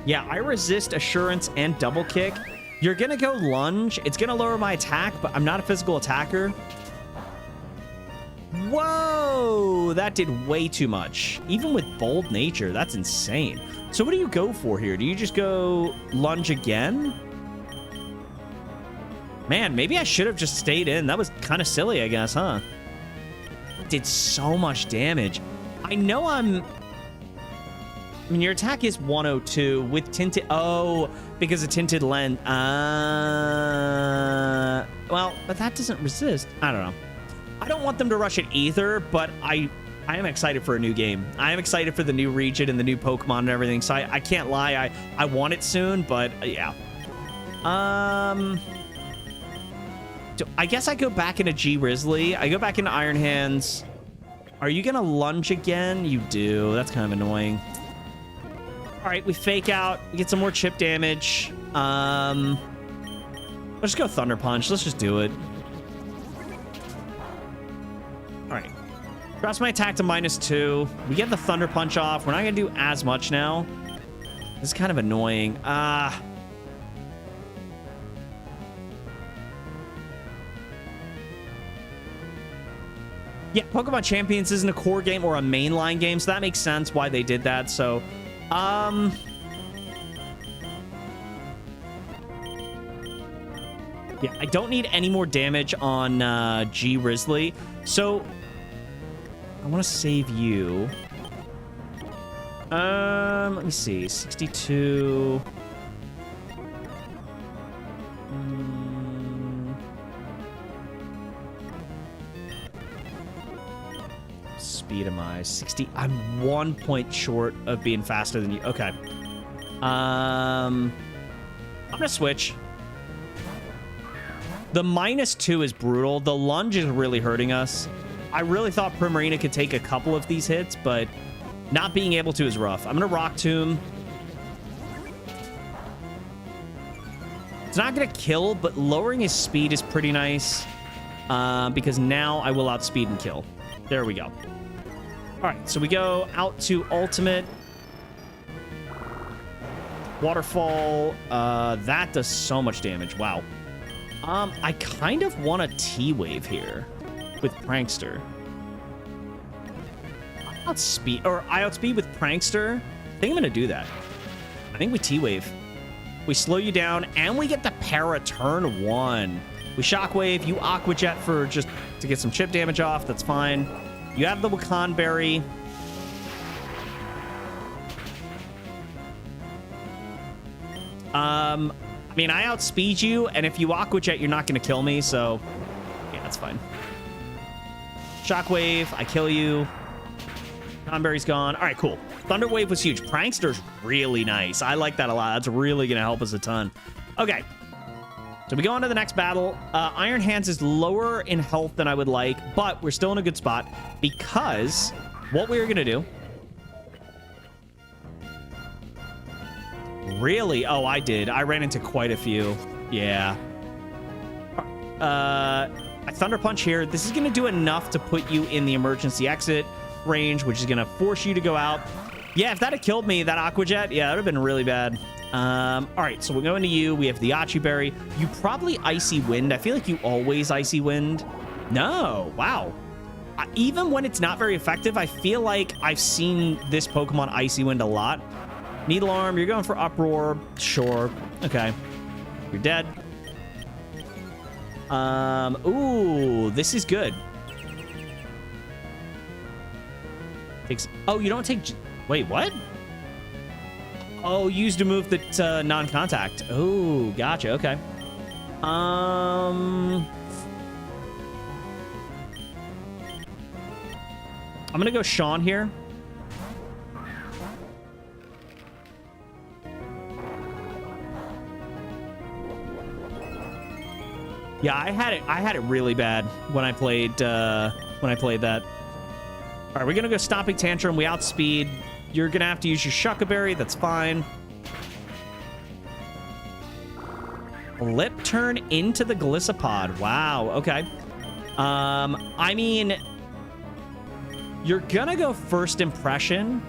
Yeah, I resist, assurance, and double kick. You're going to go lunge. It's going to lower my attack, but I'm not a physical attacker. Whoa, that did way too much. Even with bold nature, that's insane. So what do you go for here? Do you just go lunge again? Man, maybe I should have just stayed in. That was kind of silly, I guess, huh? It did so much damage. I know I mean, your attack is 102 with tinted... Oh, because of tinted lens. Well, but that doesn't resist. I don't know. I don't want them to rush it either, but I am excited for a new game. I am excited for the new region and the new Pokemon and everything, so I can't lie. I want it soon, but yeah. I guess I go back into G-Rizzly. I go back into Iron Hands. Are you going to lunge again? You do. That's kind of annoying. All right, we fake out. We get some more chip damage. Let's just go Thunder Punch. Let's just do it. All right. Drops my attack to -2. We get the Thunder Punch off. We're not going to do as much now. This is kind of annoying. Yeah, Pokemon Champions isn't a core game or a mainline game, so that makes sense why they did that. So, yeah, I don't need any more damage on G-Rizzly. So, I want to save you. Let me see. 62. Speed am I? 60. I'm 1 point short of being faster than you. Okay. I'm gonna switch. The -2 is brutal. The lunge is really hurting us. I really thought Primarina could take a couple of these hits, but not being able to is rough. I'm gonna Rock Tomb. It's not gonna kill, but lowering his speed is pretty nice. Because now I will outspeed and kill. There we go. All right, so we go out to Ultimate. Waterfall. That does so much damage. Wow. I kind of want a T-Wave here with Prankster. I outspeed with Prankster. I think I'm gonna do that. I think we T-Wave. We slow you down, and we get the Para turn 1. We Shockwave. You Aqua Jet for just to get some chip damage off. That's fine. You have the Wakan Berry. I mean, I outspeed you, and if you Aqua Jet, you're not going to kill me, so yeah, that's fine. Shockwave, I kill you. Conberry's gone. All right, cool. Thunder Wave was huge. Prankster's really nice. I like that a lot. That's really going to help us a ton. Okay. So we go on to the next battle. Iron Hands is lower in health than I would like, but we're still in a good spot because what we're going to do... Really? Oh, I did. I ran into quite a few. Yeah. I Thunder Punch here. This is going to do enough to put you in the emergency exit range, which is going to force you to go out. Yeah, if that had killed me, that Aqua Jet, yeah, that would have been really bad. All right, so we're going to you. We have the Achi Berry. You probably Icy Wind. I feel like you always Icy Wind. No, wow. Even when it's not very effective, I feel like I've seen this Pokemon Icy Wind a lot. Needle Arm, you're going for Uproar. Sure. Okay. You're dead. Ooh, this is good. Oh, you don't take... Wait, what? Oh, used to move that non-contact. Oh, gotcha. Okay. I'm gonna go Sean here. Yeah, I had it really bad when I played that. All right, we're gonna go Stomping Tantrum. We outspeed. You're gonna have to use your Shuckaberry. That's fine. Lip turn into the Gliscopod. Wow. Okay. I mean, you're gonna go First Impression.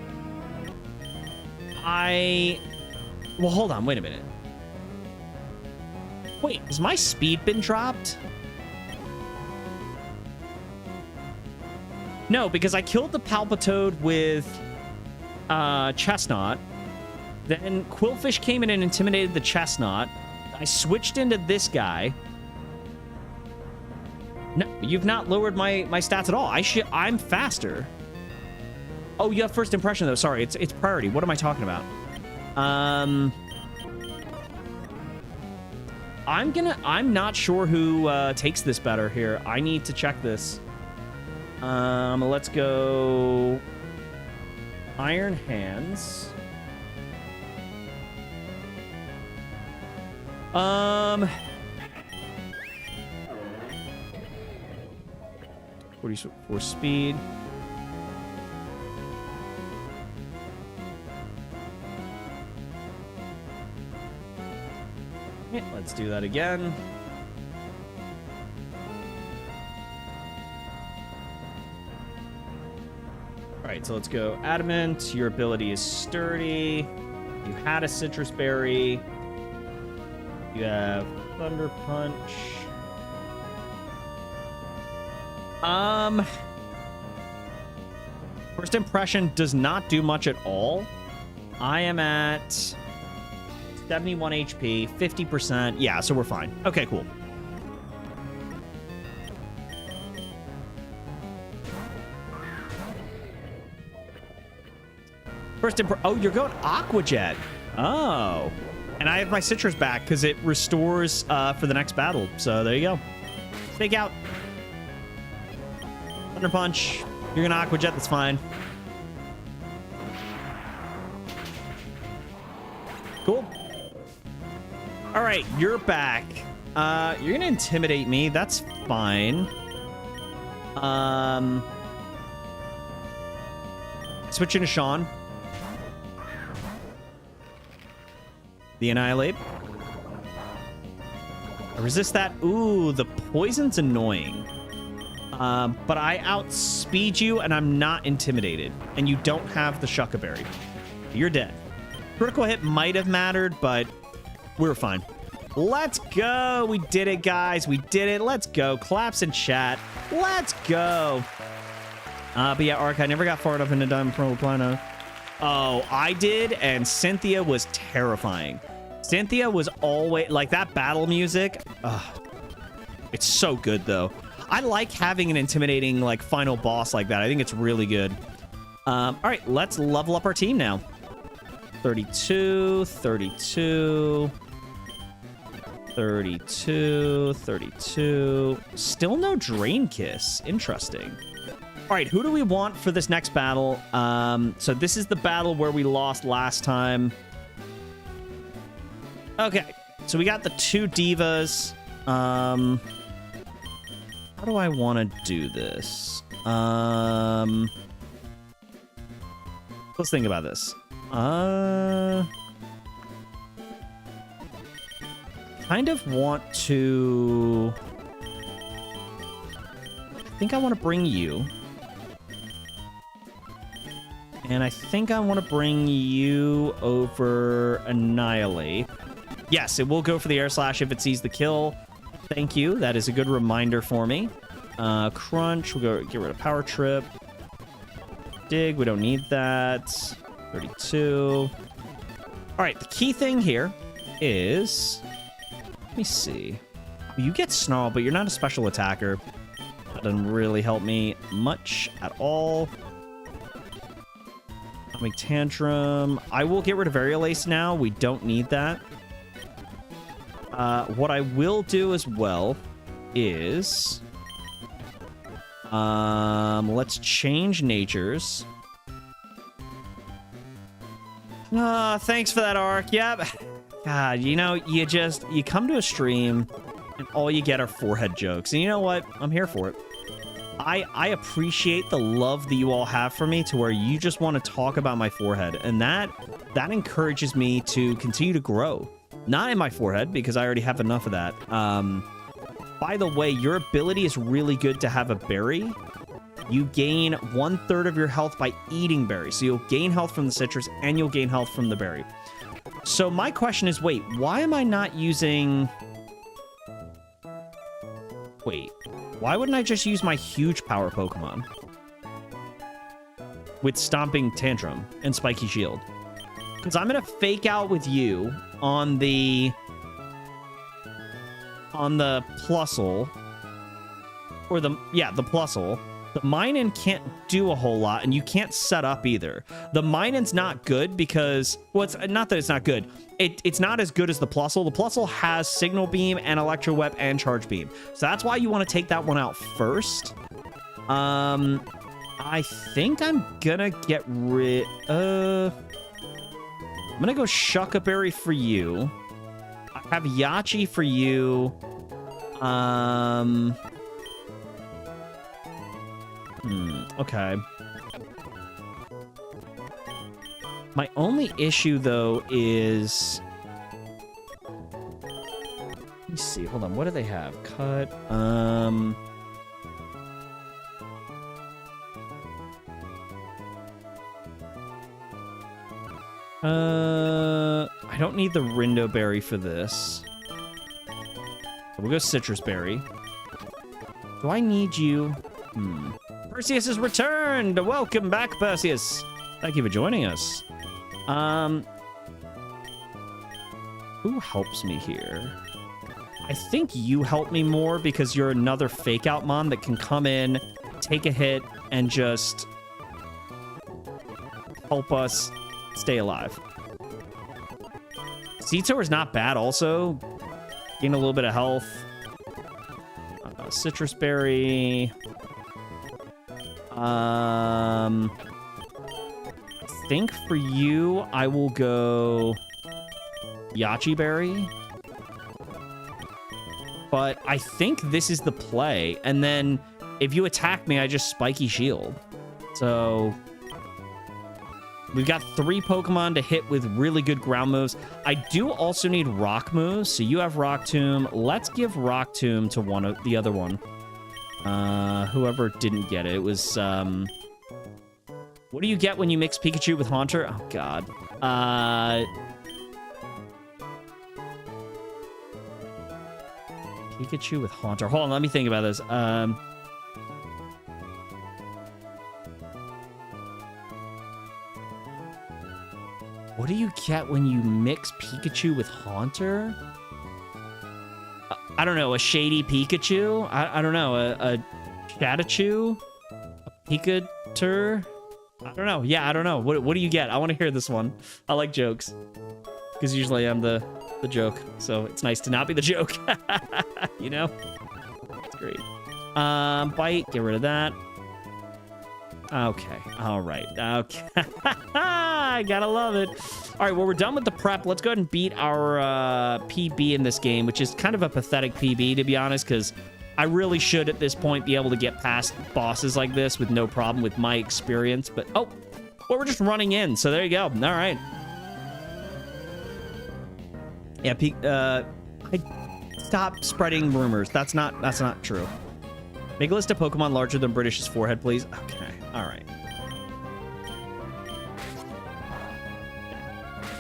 Well, hold on. Wait a minute. Wait, has my speed been dropped? No, because I killed the Palpitoad with Chestnut. Then Quillfish came in and intimidated the Chestnut. I switched into this guy. No, you've not lowered my stats at all. I'm faster. Oh, you have First Impression though. Sorry, it's priority. What am I talking about? I'm not sure who takes this better here. I need to check this. Let's go Iron Hands. For speed. Okay, let's do that again. All right, so let's go Adamant. Your ability is Sturdy. You had a Citrus Berry. You have Thunder Punch. First Impression does not do much at all. I am at 71 HP, 50%. Yeah, so we're fine. Okay, cool. Oh, you're going Aqua Jet. Oh. And I have my Citrus back because it restores for the next battle. So there you go. Fake out. Thunder Punch. You're going to Aqua Jet. That's fine. Cool. All right, you're back. You're going to intimidate me. That's fine. Switching to Sean. The Annihilate. I resist that. Ooh, the poison's annoying. But I outspeed you, and I'm not intimidated. And you don't have the Shuckaberry. You're dead. Critical hit might have mattered, but we're fine. Let's go. We did it, guys. We did it. Let's go. Claps in chat. Let's go. But yeah, Ark, I never got far enough into Diamond Pearl Plano. Oh, I did, and Cynthia was terrifying. Cynthia was always like that battle music. It's so good though. I like having an intimidating like final boss like that. I think it's really good. All right, let's level up our team now. 32, 32, 32, 32. Still no Drain Kiss. Interesting. All right, who do we want for this next battle? So this is the battle where we lost last time. Okay, so we got the two divas. How do I want to do this? Let's think about this. Kind of want to... I think I want to bring you. And I think I want to bring you over Annihilate. Yes, it will go for the Air Slash if it sees the kill. Thank you. That is a good reminder for me. Crunch. We'll go get rid of Power Trip. Dig. We don't need that. 32. All right. The key thing here is... Let me see. You get Snarl, but you're not a special attacker. That doesn't really help me much at all. Make Tantrum. I will get rid of Aerial now. We don't need that. What I will do as well is... let's change natures. Thanks for that, Arc. Yep. God, you know, you come to a stream and all you get are forehead jokes. And you know what? I'm here for it. I appreciate the love that you all have for me to where you just want to talk about my forehead. And that encourages me to continue to grow. Not in my forehead, because I already have enough of that. By the way, your ability is really good to have a berry. You gain 1/3 of your health by eating berries. So you'll gain health from the citrus and you'll gain health from the berry. So my question is, wait, why am I not using... Wait, why wouldn't I just use my huge power Pokemon? With Stomping Tantrum and Spiky Shield. Because I'm going to fake out with you on the Plusle. Or the Plusle. The Minun can't do a whole lot, and you can't set up either. The Minun's not good because... Well, it's not that it's not good. It's not as good as the Plusle. The Plusle has Signal Beam and Electro Whip and Charge Beam. So that's why you want to take that one out first. I think I'm gonna get rid... I'm gonna go Shucka Berry for you. I have Yachi for you. Okay. My only issue, though, is... Let me see. Hold on. What do they have? Cut. I don't need the Rindo Berry for this. We'll go Citrus Berry. Do I need you? Perseus has returned! Welcome back, Perseus! Thank you for joining us. Who helps me here? I think you help me more because you're another fake out mon that can come in, take a hit, and just help us stay alive. Seatour is not bad also. Gain a little bit of health. Citrus Berry. I think for you, I will go Yachi Berry. But I think this is the play. And then if you attack me, I just Spiky Shield. So we've got 3 Pokemon to hit with really good ground moves. I do also need rock moves. So you have Rock Tomb. Let's give Rock Tomb to the other one. Whoever didn't get it. It was, what do you get when you mix Pikachu with Haunter? Oh, God. Pikachu with Haunter. Hold on, let me think about this. What do you get when you mix Pikachu with Haunter? I don't know, a Shady Pikachu? I don't know, a Chatachu? A Pikatur? I don't know. Yeah, I don't know. What do you get? I want to hear this one. I like jokes. Because usually I'm the joke. So it's nice to not be the joke. You know? That's great. Bite. Get rid of that. Okay. All right. Okay. I gotta love it. All right, well, we're done with the prep. Let's go ahead and beat our PB in this game, which is kind of a pathetic PB, to be honest, because I really should, at this point, be able to get past bosses like this with no problem with my experience. But, oh, well, we're just running in, so there you go. All right. Yeah, stop spreading rumors. That's not true. Make a list of Pokemon larger than British's forehead, please. Okay, all right.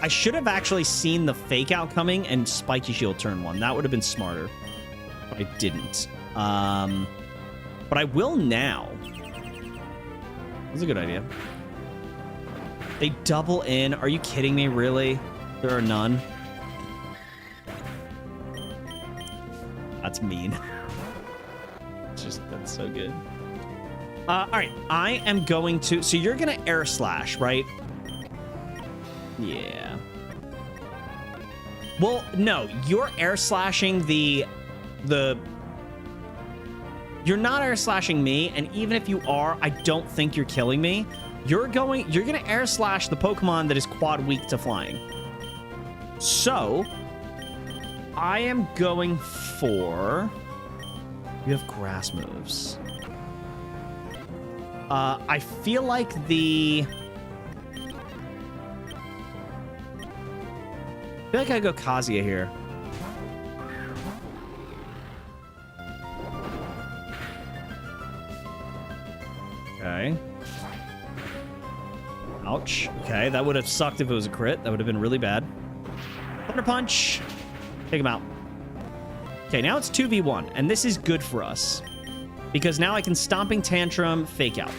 I should have actually seen the fake out coming and Spiky Shield turn 1. That would have been smarter. But I didn't. But I will now. That's a good idea. They double in. Are you kidding me? Really? There are none. That's mean. That's so good. All right. I am going to... So you're going to Air Slash, right? Yeah. Well, no, you're air slashing the you're not air slashing me, and even if you are, I don't think you're killing me. You're gonna air slash the Pokemon that is quad weak to flying. So I am going for, you have grass moves. I feel like I go Kazuya here. Okay. Ouch. Okay, that would have sucked if it was a crit. That would have been really bad. Thunder Punch. Take him out. Okay, now it's 2v1, and this is good for us. Because now I can Stomping Tantrum, Fake Out.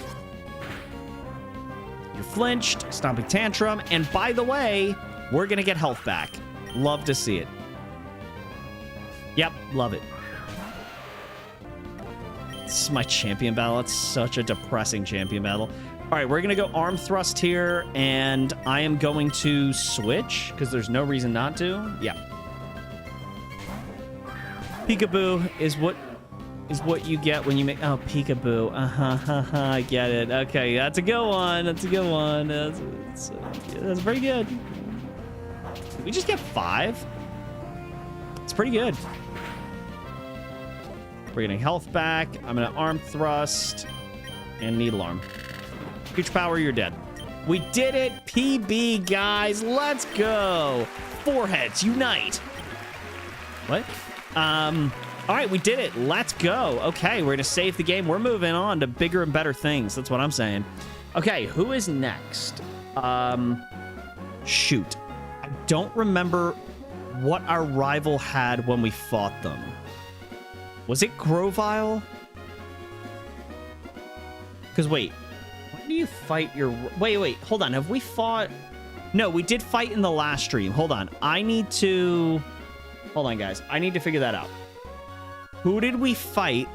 You're flinched, Stomping Tantrum, and by the way, we're gonna get health back. Love to see it. Yep, love it. This is my champion battle. It's such a depressing champion battle. All right, we're gonna go Arm Thrust here, and I am going to switch, because there's no reason not to. Yeah. Peekaboo is what you get when you make... Oh, peekaboo. I get it. Okay, that's a good one. That's a good one. That's pretty good. Did we just get 5? It's pretty good. We're getting health back. I'm going to Arm Thrust and Needle Arm. Huge power, you're dead. We did it. PB, guys. Let's go. Foreheads, unite. What? All right, we did it. Let's go. Okay, we're going to save the game. We're moving on to bigger and better things. That's what I'm saying. Okay, who is next? Shoot. I don't remember what our rival had when we fought them. Was it Grovyle? Because wait, when do you fight your... Wait, hold on. Have we fought... No, we did fight in the last stream. Hold on. I need to... Hold on, guys. I need to figure that out. Who did we fight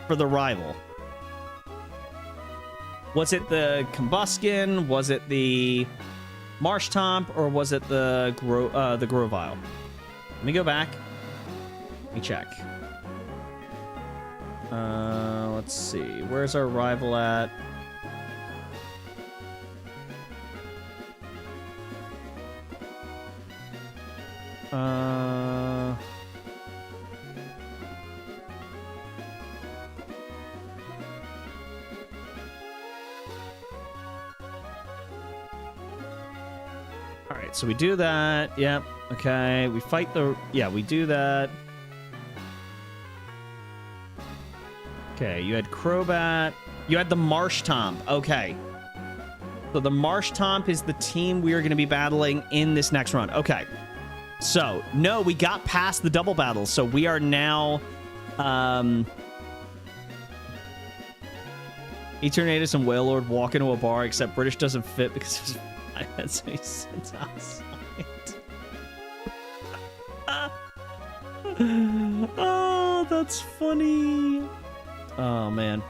for the rival? Was it the Combuskin? Was it the Marshtomp? Or was it the Grovyle? Let me go back. Let me check. Let's see. Where's our rival at? All right, so we do that. Yep. Okay, we fight the... Yeah, we do that. Okay, you had Crobat. You had the Marshtomp. Okay. So the Marshtomp is the team we are going to be battling in this next run. Okay. So, no, we got past the double battles. So we are now... Eternatus and Wailord walk into a bar, except British doesn't fit because it's outside. Oh, that's funny. Oh, man.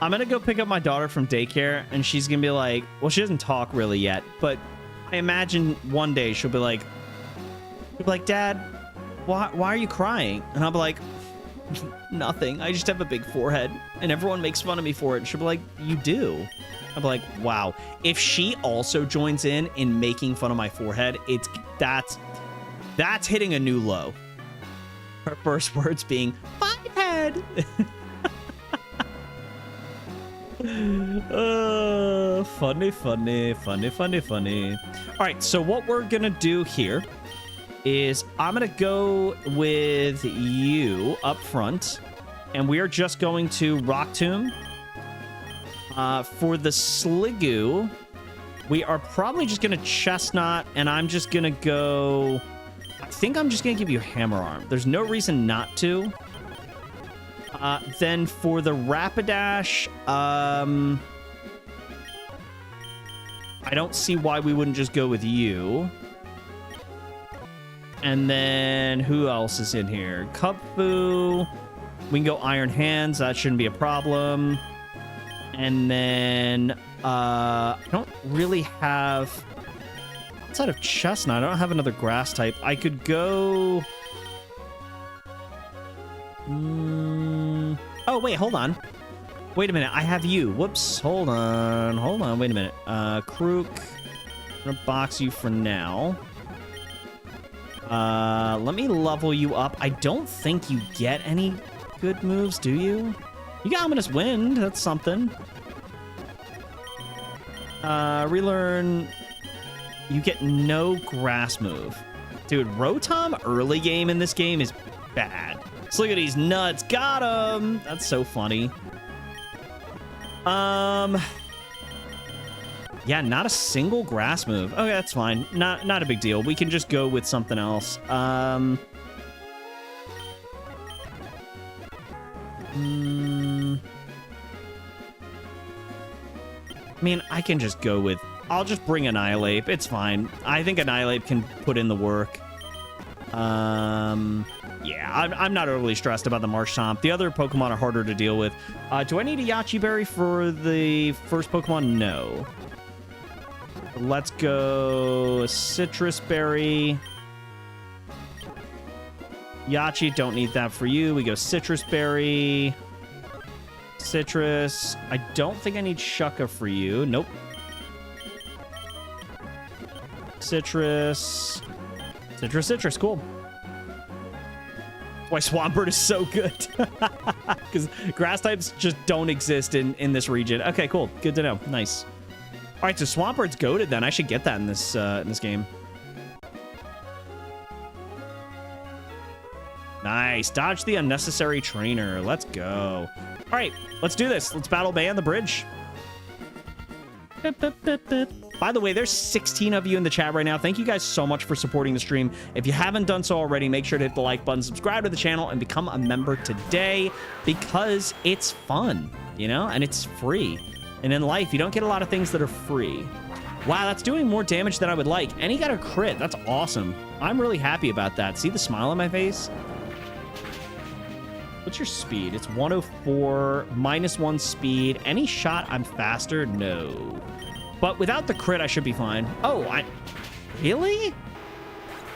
I'm going to go pick up my daughter from daycare, and she's going to be like... Well, she doesn't talk really yet, but I imagine one day she'll be like... Dad, why are you crying? And I'll be like, nothing. I just have a big forehead, and everyone makes fun of me for it. And she'll be like, you do? I'll be like, wow. If she also joins in making fun of my forehead, that's hitting a new low. Her first words being, forehead. Funny. All right, so what we're gonna do here is I'm gonna go with you up front, and we are just going to Rock Tomb. For the Sliggoo, we are probably just gonna Chestnut, and I'm just gonna go... I think I'm just gonna give you Hammer Arm. There's no reason not to. Then for the Rapidash, I don't see why we wouldn't just go with you. And then who else is in here? Kubfu. We can go Iron Hands. That shouldn't be a problem. And then I don't really have outside of Chestnut, I don't have another grass type. I could go... Oh, wait, hold on. Wait a minute, I have you. Whoops, hold on, wait a minute. Krook, I'm gonna box you for now. Let me level you up. I don't think you get any good moves, do you? You got Ominous Wind, that's something. Relearn, you get no grass move. Dude, Rotom early game in this game is bad. Let's look at these nuts, got him! That's so funny. Yeah, not a single grass move. Okay, that's fine. Not a big deal. We can just go with something else. I mean, I can just go with... I'll just bring Annihilate. It's fine. I think Annihilate can put in the work. Yeah, I'm not overly stressed about the Marshtomp. The other Pokemon are harder to deal with. Do I need a Yachi Berry for the first Pokemon? No. Let's go Citrus Berry. Yachi, don't need that for you. We go Citrus Berry. Citrus. I don't think I need Shucca for you. Nope. Citrus. Citrus. Cool. Why Swampert is so good. Because grass types just don't exist in this region. Okay, cool. Good to know. Nice. All right, so Swampert's goated then. I should get that in this game. Nice. Dodge the unnecessary trainer. Let's go. All right, let's do this. Let's battle Bay on the bridge. By the way, there's 16 of you in the chat right now. Thank you guys so much for supporting the stream. If you haven't done so already, make sure to hit the like button, subscribe to the channel, and become a member today because it's fun, you know, and it's free. And in life, you don't get a lot of things that are free. Wow, that's doing more damage than I would like. And he got a crit. That's awesome. I'm really happy about that. See the smile on my face? What's your speed? It's 104, -1 speed. Any shot I'm faster? No. But without the crit, I should be fine. Oh, really?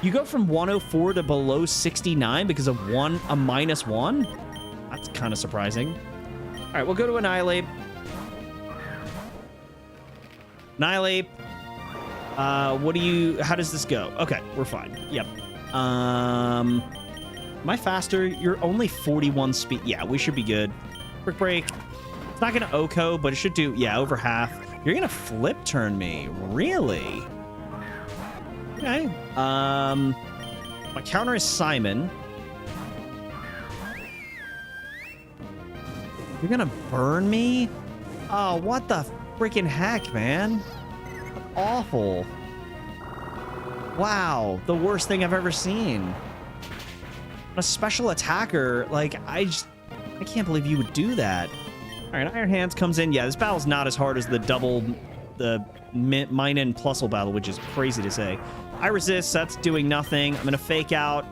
You go from 104 to below 69 because of a -1? That's kind of surprising. All right, we'll go to Annihilate. Annihilate. How does this go? Okay, we're fine. Yep. Am I faster? You're only 41 speed. Yeah, we should be good. Quick break. It's not going to OHKO, but it should do, yeah, over half. You're going to flip turn me. Really? Okay. My counter is Simon. You're going to burn me? Oh, what the freaking heck, man? Awful. Wow, the worst thing I've ever seen. A special attacker, like, I can't believe you would do that. All right, Iron Hands comes in. Yeah, this battle's not as hard as the mine and Plusle battle, which is crazy to say. I resist, that's doing nothing. I'm gonna fake out.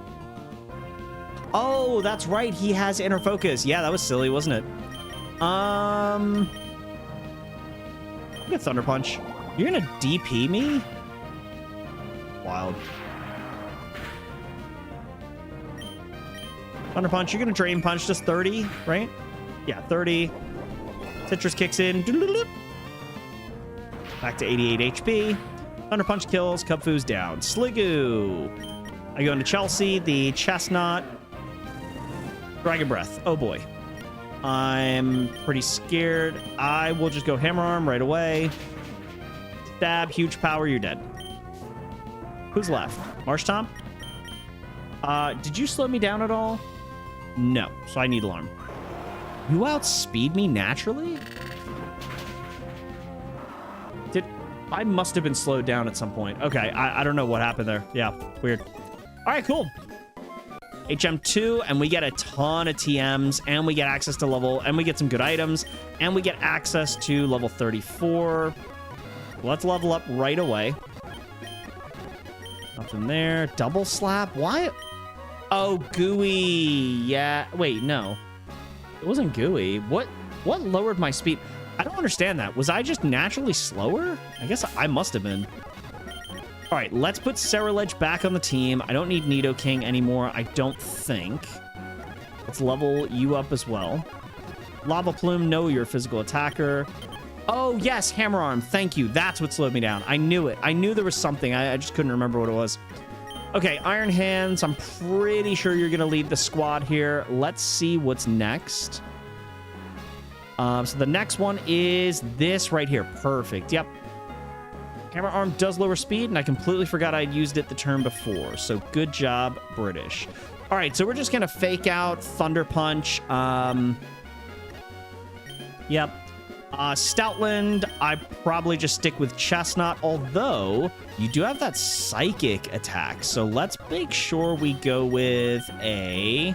Oh, that's right, he has inner focus. Yeah, that was silly, wasn't it? Get Thunder Punch. You're gonna DP me? Wild. Thunder Punch, you're gonna Drain Punch, just 30, right? Yeah, 30. Citrus kicks in. Back to 88 HP. Thunder Punch kills, Kubfu's down. Sliggoo. I go into Chelsea, the Chestnut. Dragon Breath. Oh boy. I'm pretty scared. I will just go Hammer Arm right away. Stab, huge power, you're dead. Who's left? Marshtomp? Did you slow me down at all? No, so I need Alarm. You outspeed me naturally? I must have been slowed down at some point. Okay, I don't know what happened there. Yeah, weird. All right, cool. HM2, and we get a ton of TMs, and we get access to and we get some good items, and we get access to level 34. Let's level up right away. Nothing there. Double slap? Why? Oh, gooey. Yeah. Wait, no. It wasn't gooey. What lowered my speed? I don't understand that. Was I just naturally slower? I guess I must have been. All right, let's put Ceruledge back on the team. I don't need Nidoking anymore, I don't think. Let's level you up as well. Lava Plume, no, you're a physical attacker. Oh, yes, Hammer Arm. Thank you. That's what slowed me down. I knew it. I knew there was something. I just couldn't remember what it was. Okay, Iron Hands. I'm pretty sure you're going to lead the squad here. Let's see what's next. So the next one is this right here. Perfect. Yep. Hammer Arm does lower speed, and I completely forgot I'd used it the turn before. So good job, British. All right, so we're just going to fake out Thunder Punch. Yep. Stoutland, I probably just stick with Chestnut, although you do have that Psychic attack. So let's make sure we go with a...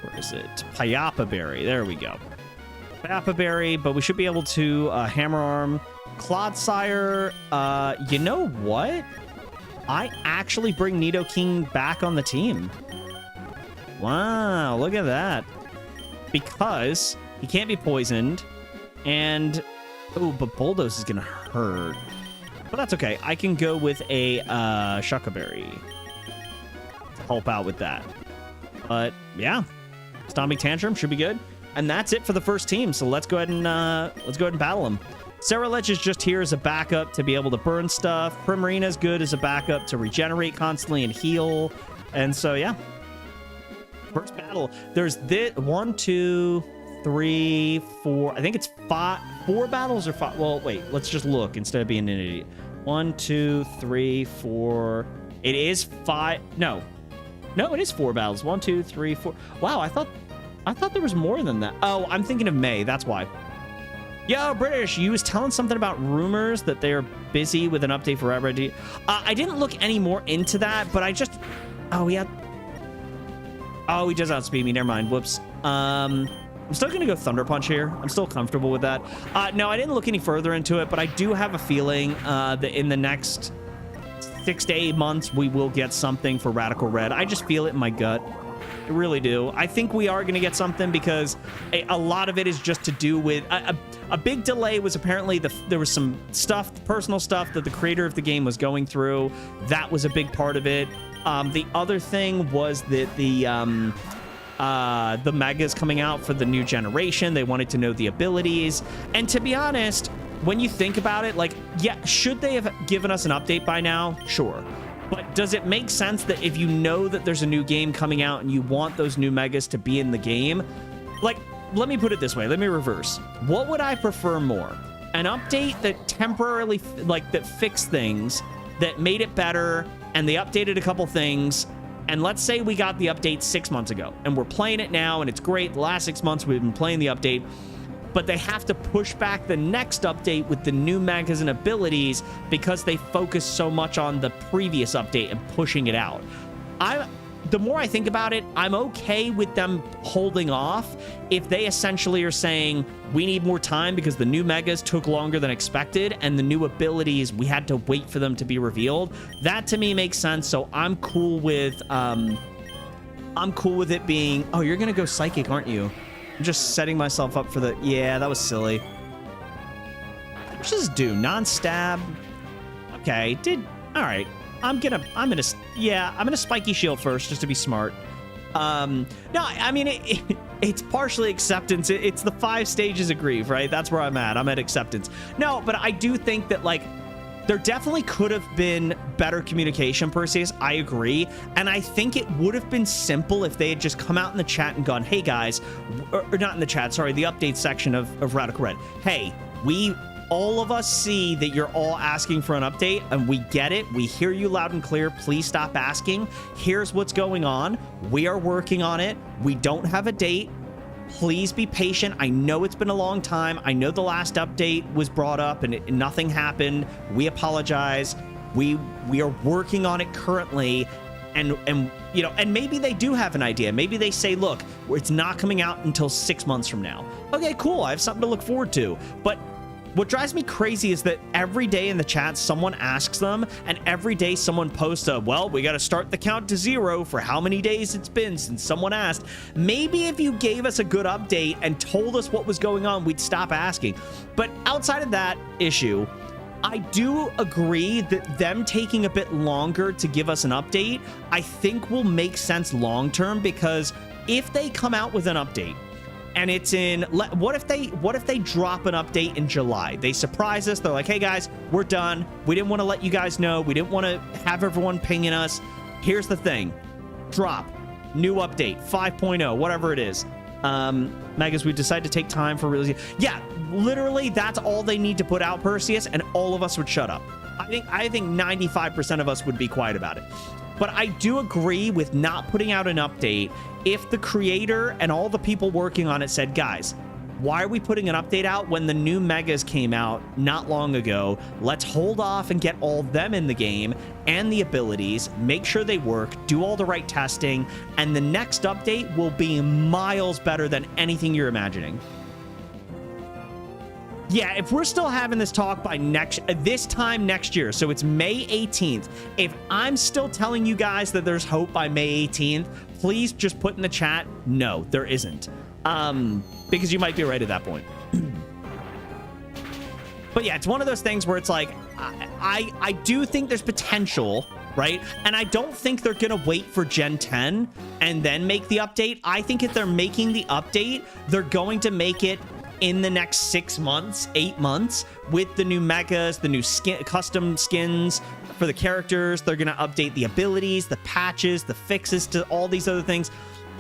Where is it? Payapa Berry. There we go. Payapa Berry, but we should be able to Hammer Arm. Clodsire, you know what? I actually bring Nidoking back on the team. Wow, look at that. Because he can't be poisoned. And, oh, but Bulldoze is going to hurt. But that's okay. I can go with a Shuckaberry to help out with that. But, yeah. Stomping Tantrum should be good. And that's it for the first team. So let's go ahead and battle them. Ceruledge is just here as a backup to be able to burn stuff. Primarina is good as a backup to regenerate constantly and heal. And so, yeah. First battle. There's this 1, 2, 3, 4. I think it's 4 battles or 5. Well, wait. Let's just look instead of being an idiot. 1, 2, 3, 4. It is 5. No, it is 4 battles. 1, 2, 3, 4. Wow, I thought there was more than that. Oh, I'm thinking of May. That's why. Yo, British, you was telling something about rumors that they're busy with an update for Red. I didn't look any more into that, but I just... Oh, yeah. Oh, he does outspeed me. Never mind. Whoops. I'm still going to go Thunder Punch here. I'm still comfortable with that. No, I didn't look any further into it, but I do have a feeling that in the next 6 to 8 months, we will get something for Radical Red. I just feel it in my gut. I really do. I think we are going to get something because a lot of it is just to do with... A big delay was apparently there was some stuff, personal stuff that the creator of the game was going through. That was a big part of it. The other thing was that the megas coming out for the new generation, they wanted to know the abilities. And to be honest, when you think about it, like, yeah, should they have given us an update by now? Sure. But does it make sense that if you know that there's a new game coming out and you want those new megas to be in the game? Like, let me put it this way. Let me reverse. What would I prefer more? An update that temporarily, that fixed things, that made it better, and they updated a couple things, and let's say we got the update 6 months ago, and we're playing it now, and it's great. The last 6 months we've been playing the update, but they have to push back the next update with the new megas and abilities because they focus so much on the previous update and pushing it out. The more I think about it, I'm okay with them holding off if they essentially are saying, we need more time because the new megas took longer than expected and the new abilities, we had to wait for them to be revealed. That to me makes sense, so I'm cool with it being... Oh, you're gonna go Psychic, aren't you? I'm just setting myself up for the... Yeah, that was silly. What does this do? Non-stab? Okay, all right. I'm gonna Spiky Shield first just to be smart. No, I mean, it's partially acceptance. It's the 5 stages of grief, right? That's where I'm at. I'm at acceptance. No, but I do think that, like, there definitely could have been better communication, Perseus. I agree. And I think it would have been simple if they had just come out in the chat and gone, hey, guys, or not in the chat, sorry, the update section of Radical Red. Hey, all of us see that you're all asking for an update, and we get it. We hear you loud and clear. Please stop asking. Here's what's going on. We are working on it. We don't have a date. Please be patient. I know it's been a long time. I know the last update was brought up and nothing happened. We apologize. We are working on it currently. And you know, and maybe they do have an idea. Maybe they say, look, it's not coming out until 6 months from now. Okay, cool. I have something to look forward to. But what drives me crazy is that every day in the chat, someone asks them, and every day someone posts well, we got to start the count to 0 for how many days it's been since someone asked. Maybe if you gave us a good update and told us what was going on, we'd stop asking. But outside of that issue, I do agree that them taking a bit longer to give us an update, I think will make sense long term, because if they come out with an update and it's in, what if they drop an update in July? They surprise us. They're like, hey guys, we're done. We didn't want to let you guys know. We didn't want to have everyone pinging us. Here's the thing. Drop. New update. 5.0. Whatever it is. Megas, we decided to take time for release. Yeah, literally, that's all they need to put out, Perseus, and all of us would shut up. I think 95% of us would be quiet about it. But I do agree with not putting out an update if the creator and all the people working on it said, guys, why are we putting an update out when the new megas came out not long ago? Let's hold off and get all of them in the game and the abilities, make sure they work, do all the right testing, and the next update will be miles better than anything you're imagining. Yeah, if we're still having this talk by this time next year, so it's May 18th, if I'm still telling you guys that there's hope by May 18th, please just put in the chat, no, there isn't. Because you might be right at that point. But yeah, it's one of those things where it's like, I do think there's potential, right? And I don't think they're gonna wait for Gen 10 and then make the update. I think if they're making the update, they're going to make it in the next 6 months, 8 months, with the new megas, the new custom skins for the characters. They're gonna update the abilities, the patches, the fixes to all these other things.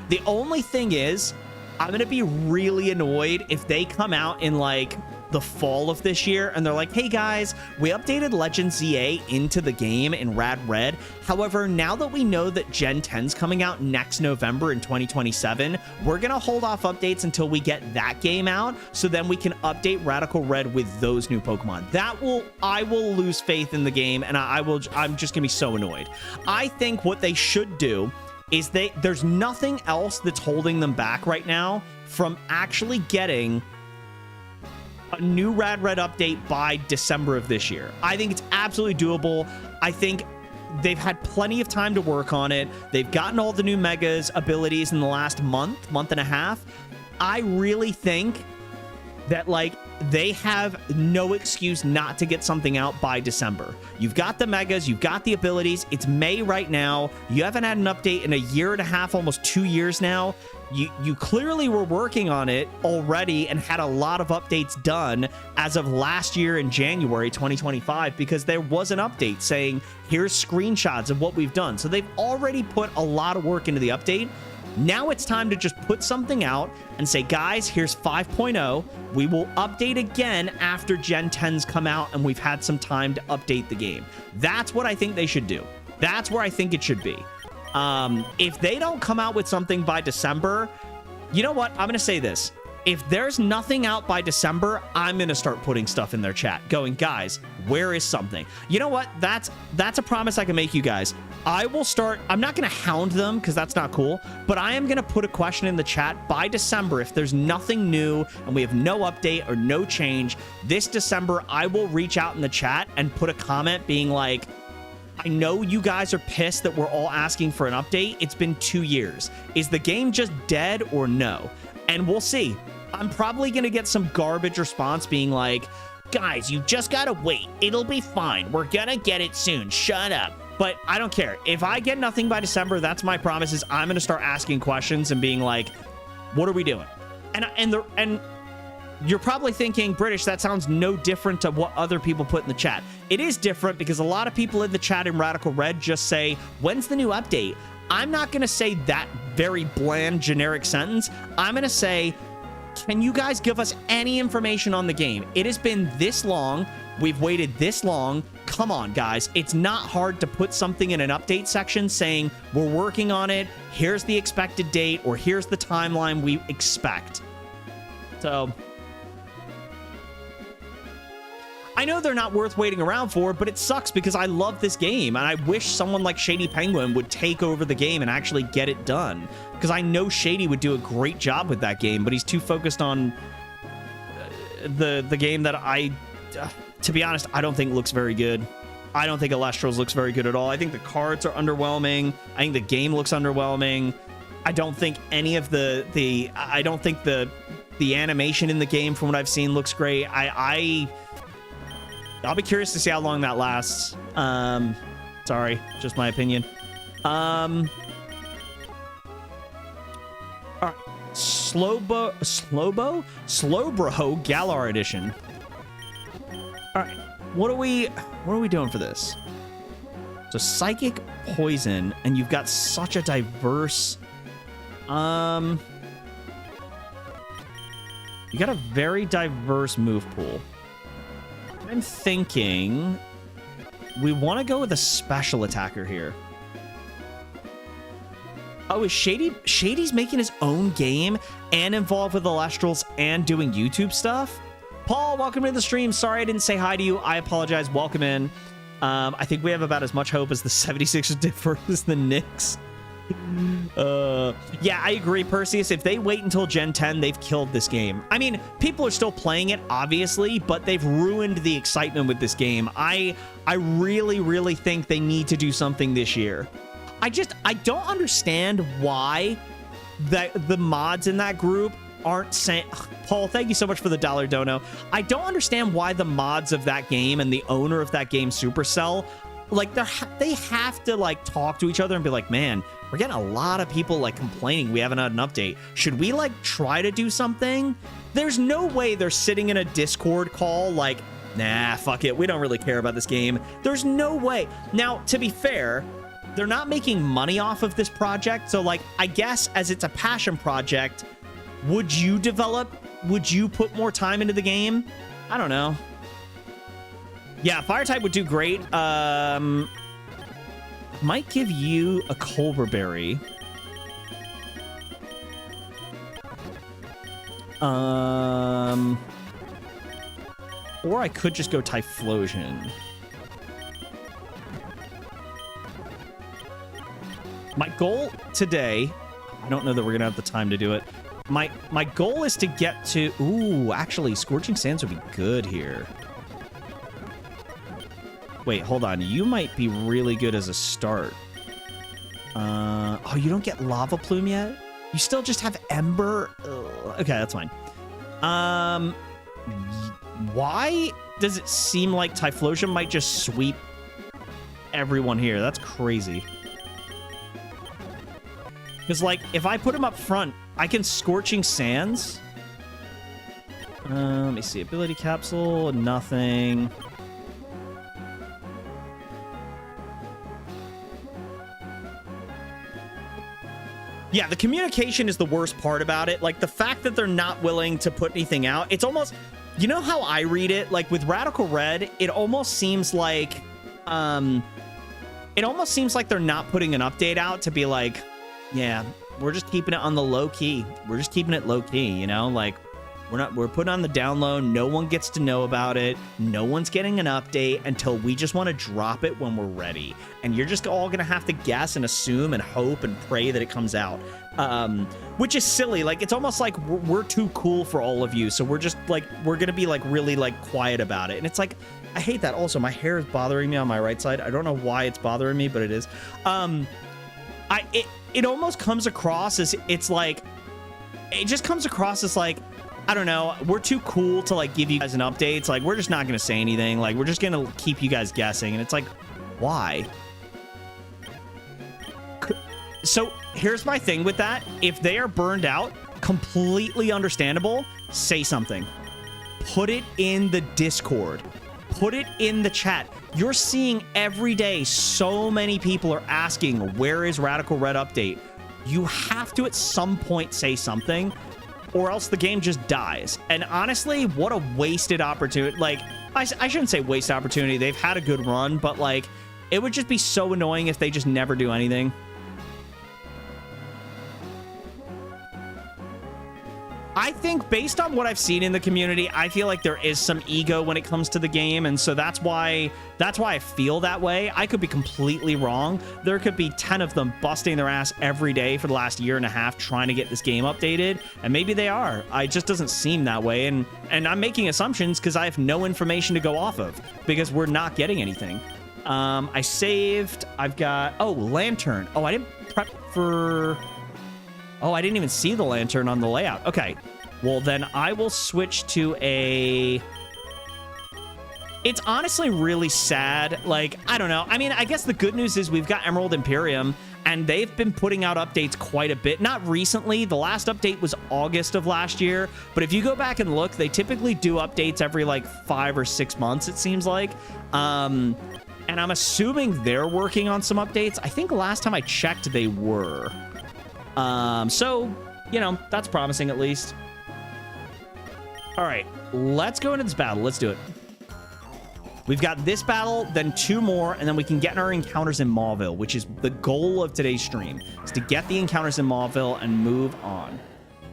The only thing is, I'm gonna be really annoyed if they come out in like the fall of this year and they're like, hey guys, we updated Legend ZA into the game in Rad Red. However, now that we know that Gen 10's coming out next November in 2027, we're gonna hold off updates until we get that game out, so then we can update Radical Red with those new Pokemon. I will lose faith in the game, and I'm just gonna be so annoyed. I think what they should do is there's nothing else that's holding them back right now from actually getting a new Rad Red update by December of this year. I think it's absolutely doable. I think they've had plenty of time to work on it. They've gotten all the new megas abilities in the last month and a half. I really think that, like, they have no excuse not to get something out by December. You've got the megas, you've got the abilities. It's May right now. You haven't had an update in a year and a half, almost 2 years now. You clearly were working on it already and had a lot of updates done as of last year in January 2025, because there was an update saying, here's screenshots of what we've done. So they've already put a lot of work into the update. Now it's time to just put something out and say, guys, here's 5.0. We will update again after Gen 10's come out and we've had some time to update the game. That's what I think they should do. That's where I think it should be. If they don't come out with something by December, you know what? I'm going to say this. If there's nothing out by December, I'm going to start putting stuff in their chat going, guys, where is something? You know what? That's a promise I can make you guys. I will start. I'm not going to hound them because that's not cool, but I am going to put a question in the chat by December. If there's nothing new and we have no update or no change this December, I will reach out in the chat and put a comment being like, I know you guys are pissed that we're all asking for an update. It's been 2 years. Is the game just dead or no? And we'll see. I'm probably going to get some garbage response being like, guys, you just got to wait. It'll be fine. We're going to get it soon. Shut up. But I don't care. If I get nothing by December, that's my promise, is I'm going to start asking questions and being like, what are we doing? And you're probably thinking, British, that sounds no different to what other people put in the chat. It is different because a lot of people in the chat in Radical Red just say, when's the new update? I'm not going to say that very bland, generic sentence. I'm going to say, can you guys give us any information on the game? It has been this long. We've waited this long. Come on, guys. It's not hard to put something in an update section saying, we're working on it. Here's the expected date, or here's the timeline we expect. So I know they're not worth waiting around for, but it sucks because I love this game and I wish someone like Shady Penguin would take over the game and actually get it done, because I know Shady would do a great job with that game, but he's too focused on the game that to be honest, I don't think looks very good. I don't think Elestrals looks very good at all. I think the cards are underwhelming. I think the game looks underwhelming. I don't think any of I don't think the animation in the game, from what I've seen, looks great. I'll be curious to see how long that lasts. Sorry, just my opinion. All right. Slowbro Galar edition. All right. What are we doing for this? So psychic poison, and you've got such a diverse you got a very diverse move pool. I'm thinking we want to go with a special attacker here. Oh, is Shady's making his own game and involved with Alestrals and doing YouTube stuff? Paul, welcome to the stream. Sorry I didn't say hi to you. I apologize. Welcome in. I think we have about as much hope as the 76ers did versus the Knicks. Yeah, I agree, Perseus. If they wait until Gen 10, they've killed this game. I mean, people are still playing it, obviously, but they've ruined the excitement with this game. I really, really think they need to do something this year. I don't understand why the mods in that group aren't saying... Paul, thank you so much for the $1 dono. I don't understand why the mods of that game and the owner of that game, Supercell, like they have to like talk to each other and be like, man, we're getting a lot of people like complaining we haven't had an update. Should we like try to do something? There's no way they're sitting in a Discord call like, nah, fuck it, we don't really care about this game. There's no way. Now, to be fair, they're not making money off of this project, so like, I guess as it's a passion project, would you put more time into the game? I don't know. Yeah, fire type would do great. Might give you a Culver Berry. Or I could just go Typhlosion. My goal today, I don't know that we're gonna have the time to do it. My goal is to get to... Ooh, actually, Scorching Sands would be good here. Wait, hold on. You might be really good as a start. Oh, you don't get Lava Plume yet? You still just have Ember? Ugh. Okay, that's fine. Why does it seem like Typhlosion might just sweep everyone here? That's crazy. Because, like, if I put him up front, I can Scorching Sands. Let me see. Ability Capsule, nothing. Yeah, the communication is the worst part about it. Like, the fact that they're not willing to put anything out, it's almost... You know how I read it? Like, with Radical Red, it almost seems like... It almost seems like they're not putting an update out to be like... Yeah, we're just keeping it on the low key. We're just keeping it low key, you know? Like, we're putting on the down low. No one gets to know about it. No one's getting an update until we just want to drop it when we're ready. And you're just all going to have to guess and assume and hope and pray that it comes out. Which is silly. Like, it's almost like we're too cool for all of you. So we're just like, we're going to be like really like quiet about it. And it's like, I hate that. Also, my hair is bothering me on my right side. I don't know why it's bothering me, but it is. It almost comes across as it's like, it just comes across as like, I don't know, we're too cool to like give you guys an update. It's like, we're just not going to say anything. Like, we're just going to keep you guys guessing. And it's like, why? So here's my thing with that. If they are burned out, completely understandable, say something. Put it in the Discord. Put it in the chat. You're seeing every day so many people are asking, where is Radical Red update? You have to at some point say something, or else the game just dies. And honestly, what a wasted opportunity. Like, I shouldn't say wasted opportunity. They've had a good run, but like, it would just be so annoying if they just never do anything. I think based on what I've seen in the community, I feel like there is some ego when it comes to the game, and so that's why I feel that way. I could be completely wrong. There could be 10 of them busting their ass every day for the last year and a half trying to get this game updated, and maybe they are. It just doesn't seem that way, and I'm making assumptions because I have no information to go off of because we're not getting anything. I saved. I've got... Oh, Lantern. Oh, I didn't prep for... Oh, I didn't even see the Lantern on the layout. Okay. Well, then I will switch to a... It's honestly really sad. Like, I don't know. I mean, I guess the good news is we've got Emerald Imperium, and they've been putting out updates quite a bit. Not recently. The last update was August of last year. But if you go back and look, they typically do updates every, like, 5 or 6 months, it seems like. And I'm assuming they're working on some updates. I think last time I checked, they were. So, you know, that's promising at least. All right, let's go into this battle. Let's do it. We've got this battle, then 2 more, and then we can get in our encounters in Mauville, which is the goal of today's stream, is to get the encounters in Mauville and move on.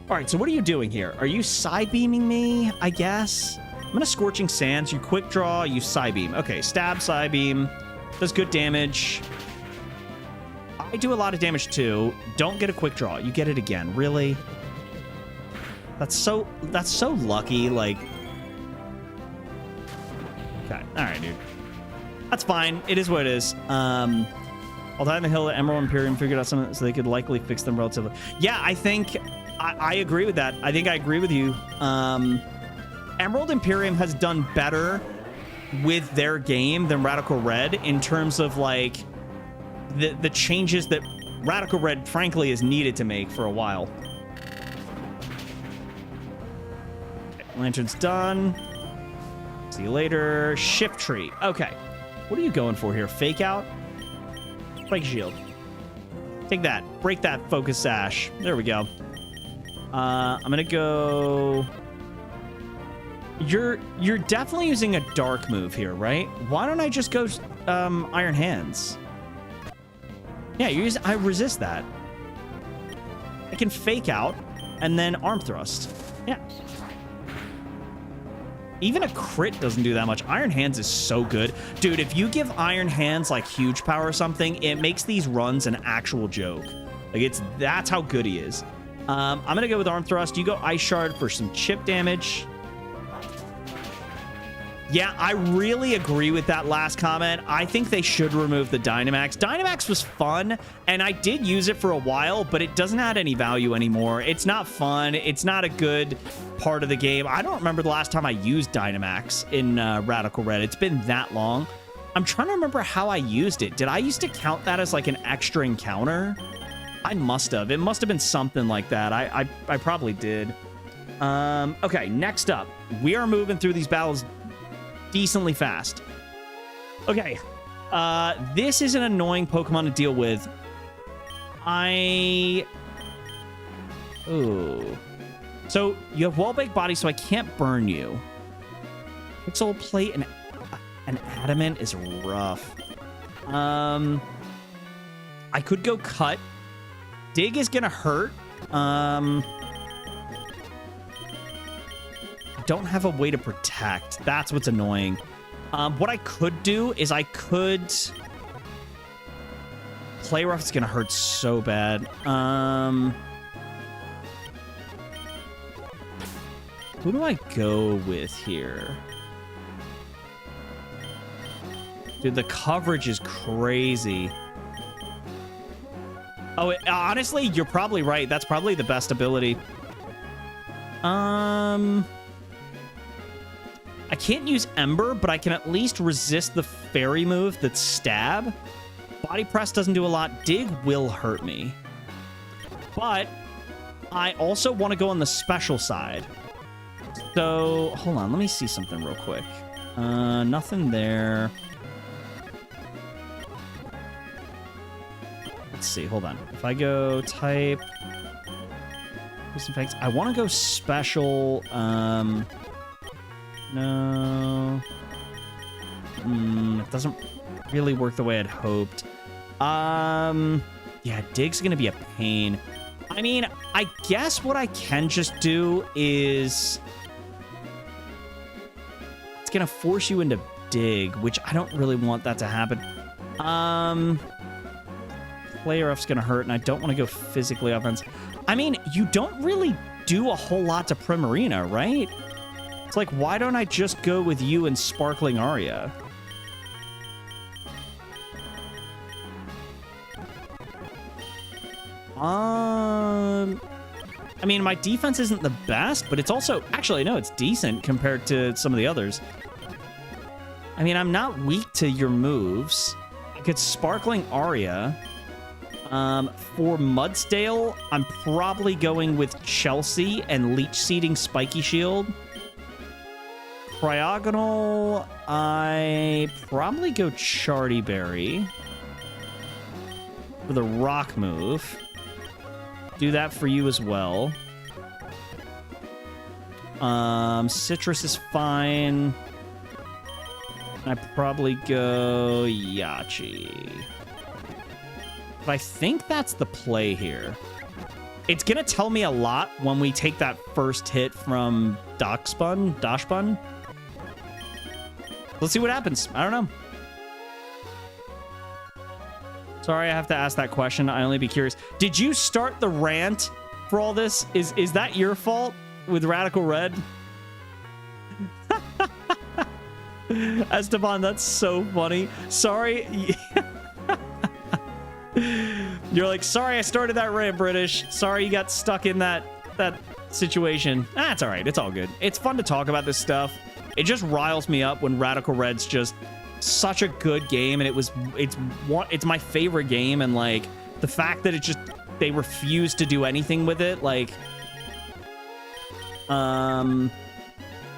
All right, so what are you doing here? Are you side-beaming me, I guess? I'm going to Scorching Sands. You quick draw, you side-beam. Okay, stab, side-beam. Does good damage. I do a lot of damage, too. Don't get a quick draw. You get it again. Really? That's so lucky, like... Okay. All right, dude. That's fine. It is what it is. I'll die on the hill that Emerald Imperium figured out something so they could likely fix them relatively. Yeah, I think I agree with that. I think I agree with you. Emerald Imperium has done better with their game than Radical Red in terms of, like, the changes that Radical Red, frankly, is needed to make for a while. Okay, Lantern's done. See you later. Shift Tree. Okay. What are you going for here? Fake out? Break shield. Take that. Break that focus sash. There we go. I'm gonna go... You're definitely using a dark move here, right? Why don't I just go Iron Hands? Yeah, I resist that. I can fake out and then arm thrust. Yeah. Even a crit doesn't do that much. Iron Hands is so good. Dude, if you give Iron Hands, like, huge power or something, it makes these runs an actual joke. Like, that's how good he is. I'm going to go with Arm Thrust. You go Ice Shard for some chip damage. Yeah, I really agree with that last comment. I think they should remove the Dynamax. Dynamax was fun, and I did use it for a while, but it doesn't add any value anymore. It's not fun. It's not a good part of the game. I don't remember the last time I used Dynamax in Radical Red. It's been that long. I'm trying to remember how I used it. Did I used to count that as, like, an extra encounter? I must have. It must have been something like that. I probably did. Okay, next up. We are moving through these battles decently fast. Okay. This is an annoying Pokemon to deal with. Ooh. So, you have Wall-Baked Body, so I can't burn you. Pixel Plate and Adamant is rough. I could go Cut. Dig is gonna hurt. I don't have a way to protect. That's what's annoying. What I could do is I could... Play Rough is gonna hurt so bad. Who do I go with here? Dude, the coverage is crazy. Oh, honestly, you're probably right. That's probably the best ability. I can't use Ember, but I can at least resist the fairy move that's Stab. Body Press doesn't do a lot. Dig will hurt me. But I also want to go on the special side. So, hold on. Let me see something real quick. Nothing there. Let's see. Hold on. If I go type... I want to go special. No. It doesn't really work the way I'd hoped. Yeah, Dig's gonna be a pain. I mean, I guess what I can just do is... It's gonna force you into Dig, which I don't really want that to happen. Play Rough's gonna hurt, and I don't want to go physically offense. I mean, you don't really do a whole lot to Primarina, right? It's like, why don't I just go with you and Sparkling Aria? I mean, my defense isn't the best, but it's also... Actually, no, it's decent compared to some of the others. I mean, I'm not weak to your moves. I could Sparkling Aria. For Mudsdale, I'm probably going with Chelsea and Leech Seeding Spiky Shield. Cryogonal, I probably go Chardy Berry for the rock move. Do that for you as well. Citrus is fine. I probably go Yachi. But I think that's the play here. It's gonna tell me a lot when we take that first hit from Dachsbun. Let's see what happens. I don't know. Sorry, I have to ask that question. I only be curious. Did you start the rant for all this? Is that your fault with Radical Red? Esteban, that's so funny. Sorry. You're like, sorry I started that rant, British. Sorry you got stuck in that situation. It's all right. It's all good. It's fun to talk about this stuff. It just riles me up when Radical Red's just such a good game, and it's my favorite game, and like the fact that they refuse to do anything with it, like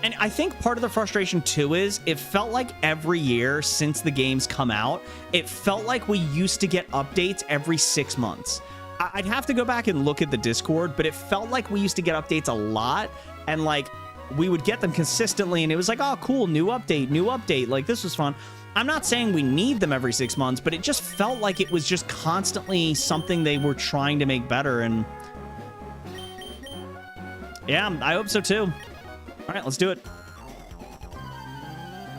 and I think part of the frustration too is it felt like every year since the games come out, it felt like we used to get updates every 6 months. I'd have to go back and look at the Discord, but it felt like we used to get updates a lot, and like we would get them consistently, and it was like, oh, cool, new update. Like, this was fun. I'm not saying we need them every 6 months, but it just felt like it was just constantly something they were trying to make better, and yeah, I hope so too. All right, let's do it.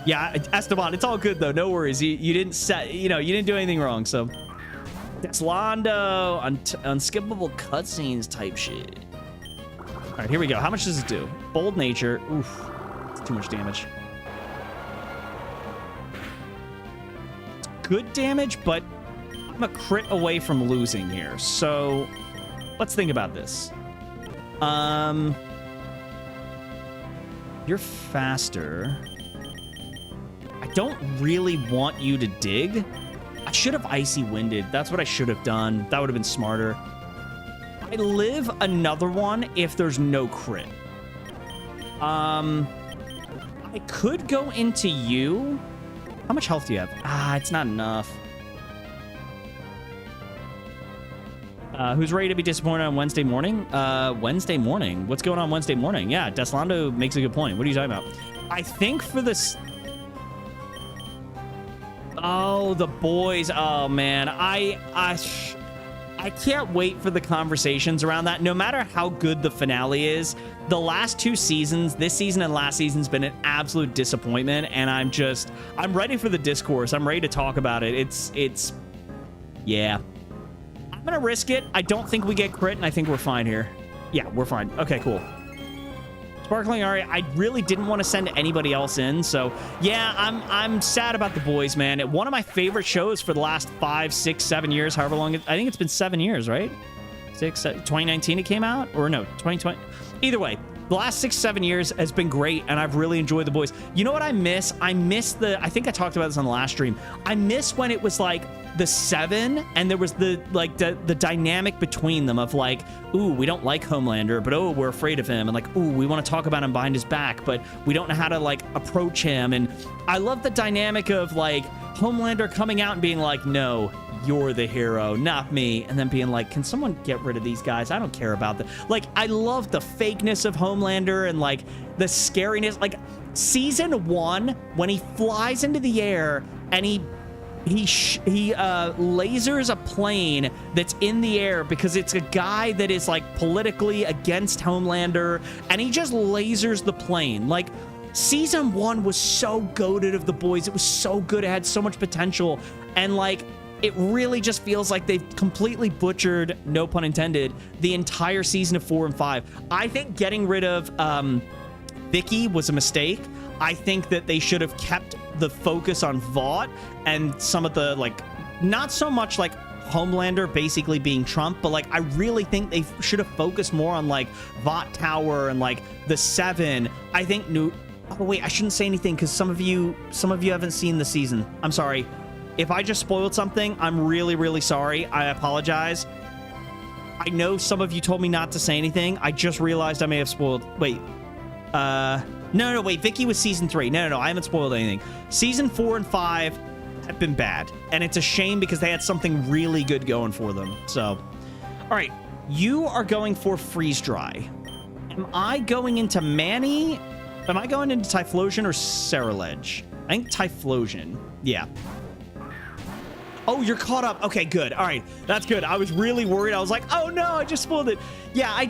Yeah, Esteban, it's all good though. No worries. You didn't do anything wrong. So, Deslando, unskippable cutscenes type shit. All right, here we go. How much does it do? Bold Nature. Oof, it's too much damage. It's good damage, but I'm a crit away from losing here. So, let's think about this. You're faster. I don't really want you to dig. I should have Icy Winded. That's what I should have done. That would have been smarter. I live another one if there's no crit. I could go into you. How much health do you have? It's not enough. Who's ready to be disappointed on Wednesday morning? Wednesday morning? What's going on Wednesday morning? Yeah, Deslando makes a good point. What are you talking about? I think for this... Oh, the boys. Oh, man. I can't wait for the conversations around that. No matter how good the finale is, the last 2 seasons, this season and last season's been an absolute disappointment, and I'm ready for the discourse. I'm ready to talk about it. It's... Yeah. I'm gonna risk it. I don't think we get crit, and I think we're fine here. Yeah, we're fine. Okay, cool. Sparkling Aria, I really didn't want to send anybody else in, so yeah, I'm sad about the boys, man. One of my favorite shows for the last 5, 6, 7 years, however long. I think it's been 7 years, right? 2019 it came out? Or no, 2020? Either way, the last 6, 7 years has been great, and I've really enjoyed the boys. You know what I miss? I miss I think I talked about this on the last stream. I miss when it was like the 7, and there was the dynamic between them of like, ooh, we don't like Homelander, but oh, we're afraid of him, and like, ooh, we want to talk about him behind his back, but we don't know how to like approach him. And I love the dynamic of like Homelander coming out and being like, no, you're the hero, not me, and then being like, can someone get rid of these guys? I don't care about them. Like, I love the fakeness of Homelander and like the scariness. Like season 1, when he flies into the air and he lasers a plane that's in the air because it's a guy that is like politically against Homelander, and he just lasers the plane. Like, season 1 was so goated of the boys. It was so good. It had so much potential, and like, it really just feels like they've completely butchered, no pun intended, the entire season of 4 and 5. I think getting rid of Vicky was a mistake. I think that they should have kept the focus on Vought and some of the, like, not so much like Homelander basically being Trump, but like, I really think they should have focused more on like Vought Tower and like the 7. I think Oh wait, I shouldn't say anything because some of you haven't seen the season. I'm sorry. If I just spoiled something, I'm really, really sorry. I apologize. I know some of you told me not to say anything. I just realized I may have spoiled. Wait. No, wait. Vicky was season 3. No, I haven't spoiled anything. Season 4 and 5 have been bad. And it's a shame because they had something really good going for them. So, all right. You are going for Freeze Dry. Am I going into Manny? Am I going into Typhlosion or Ceruledge? I think Typhlosion. Yeah. Oh, you're caught up. Okay, good. All right. That's good. I was really worried. I was like, oh no, I just spoiled it. Yeah, I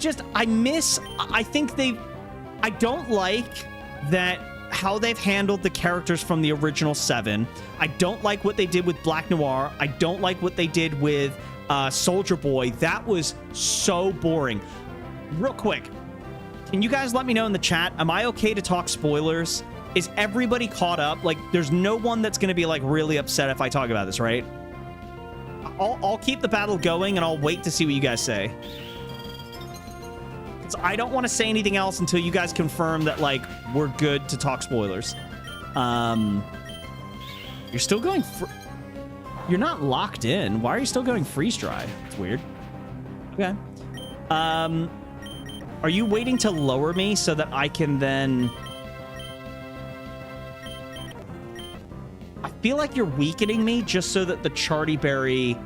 don't like that how they've handled the characters from the original 7. I don't like what they did with Black Noir. I don't like what they did with Soldier Boy. That was so boring. Real quick, can you guys let me know in the chat, am I okay to talk spoilers? Is everybody caught up? Like, there's no one that's going to be, like, really upset if I talk about this, right? I'll keep the battle going, and I'll wait to see what you guys say. So I don't want to say anything else until you guys confirm that, like, we're good to talk spoilers. You're still going... You're not locked in. Why are you still going Freeze Dry? It's weird. Okay. Are you waiting to lower me so that I can then... I feel like you're weakening me just so that the Charty Berry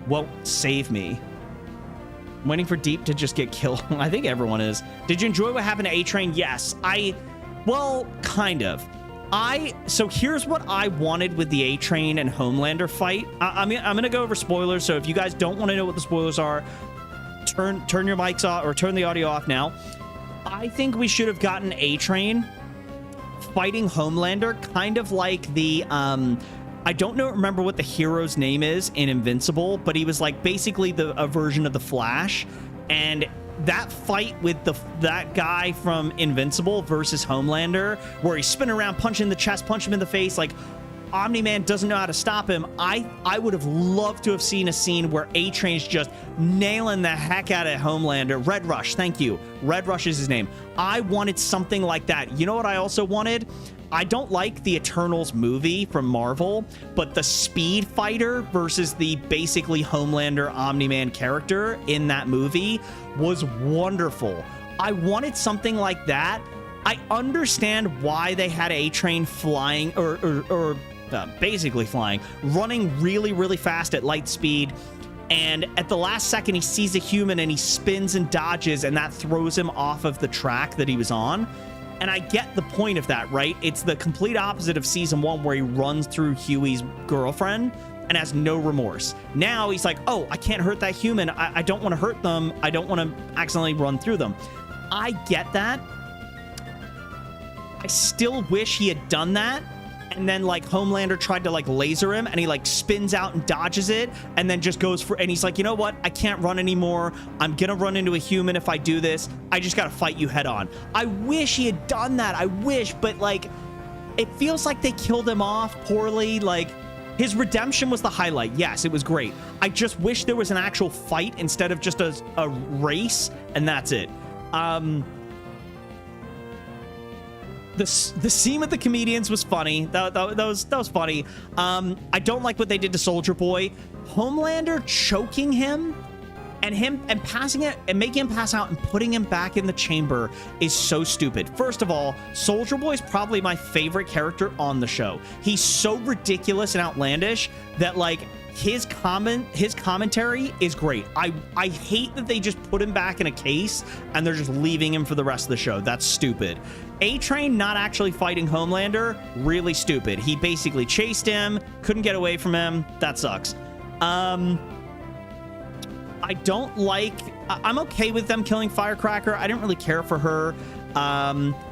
won't save me. I'm waiting for Deep to just get killed. I think everyone is. Did you enjoy what happened to A-Train? Yes. Well, kind of. So here's what I wanted with the A-Train and Homelander fight. I'm going to go over spoilers, so if you guys don't want to know what the spoilers are, turn your mics off or turn the audio off now. I think we should have gotten A-Train fighting Homelander, kind of like the I don't remember what the hero's name is in Invincible, but he was like basically a version of the Flash, and that fight with that guy from Invincible versus Homelander, where he's spinning around, punching the chest, punch him in the face, like Omni-Man doesn't know how to stop him. I would have loved to have seen a scene where A-Train's just nailing the heck out of Homelander. Red Rush, thank you. Red Rush is his name. I wanted something like that. You know what I also wanted? I don't like the Eternals movie from Marvel, but the Speed Fighter versus the basically Homelander Omni-Man character in that movie was wonderful. I wanted something like that. I understand why they had A-Train flying or basically flying, running really, really fast at light speed. And at the last second, he sees a human and he spins and dodges, and that throws him off of the track that he was on. And I get the point of that, right? It's the complete opposite of season 1, where he runs through Huey's girlfriend and has no remorse. Now he's like, oh, I can't hurt that human. I don't want to hurt them. I don't want to accidentally run through them. I get that. I still wish he had done that. And then like Homelander tried to like laser him, and he like spins out and dodges it, and then just goes for, and he's like, you know what? I can't run anymore. I'm gonna run into a human if I do this. I just gotta fight you head on. I wish he had done that. I wish, but like, it feels like they killed him off poorly. Like, his redemption was the highlight. Yes, it was great. I just wish there was an actual fight instead of just a race, and that's it. The scene with the comedians was funny. That was funny. I don't like what they did to Soldier Boy. Homelander choking him and passing it and making him pass out and putting him back in the chamber is so stupid. First of all, Soldier Boy is probably my favorite character on the show. He's so ridiculous and outlandish that like his commentary is great. I hate that they just put him back in a case and they're just leaving him for the rest of the show. That's stupid. A-Train not actually fighting Homelander, really stupid. He basically chased him, couldn't get away from him. That sucks. I don't like... I'm okay with them killing Firecracker. I didn't really care for her.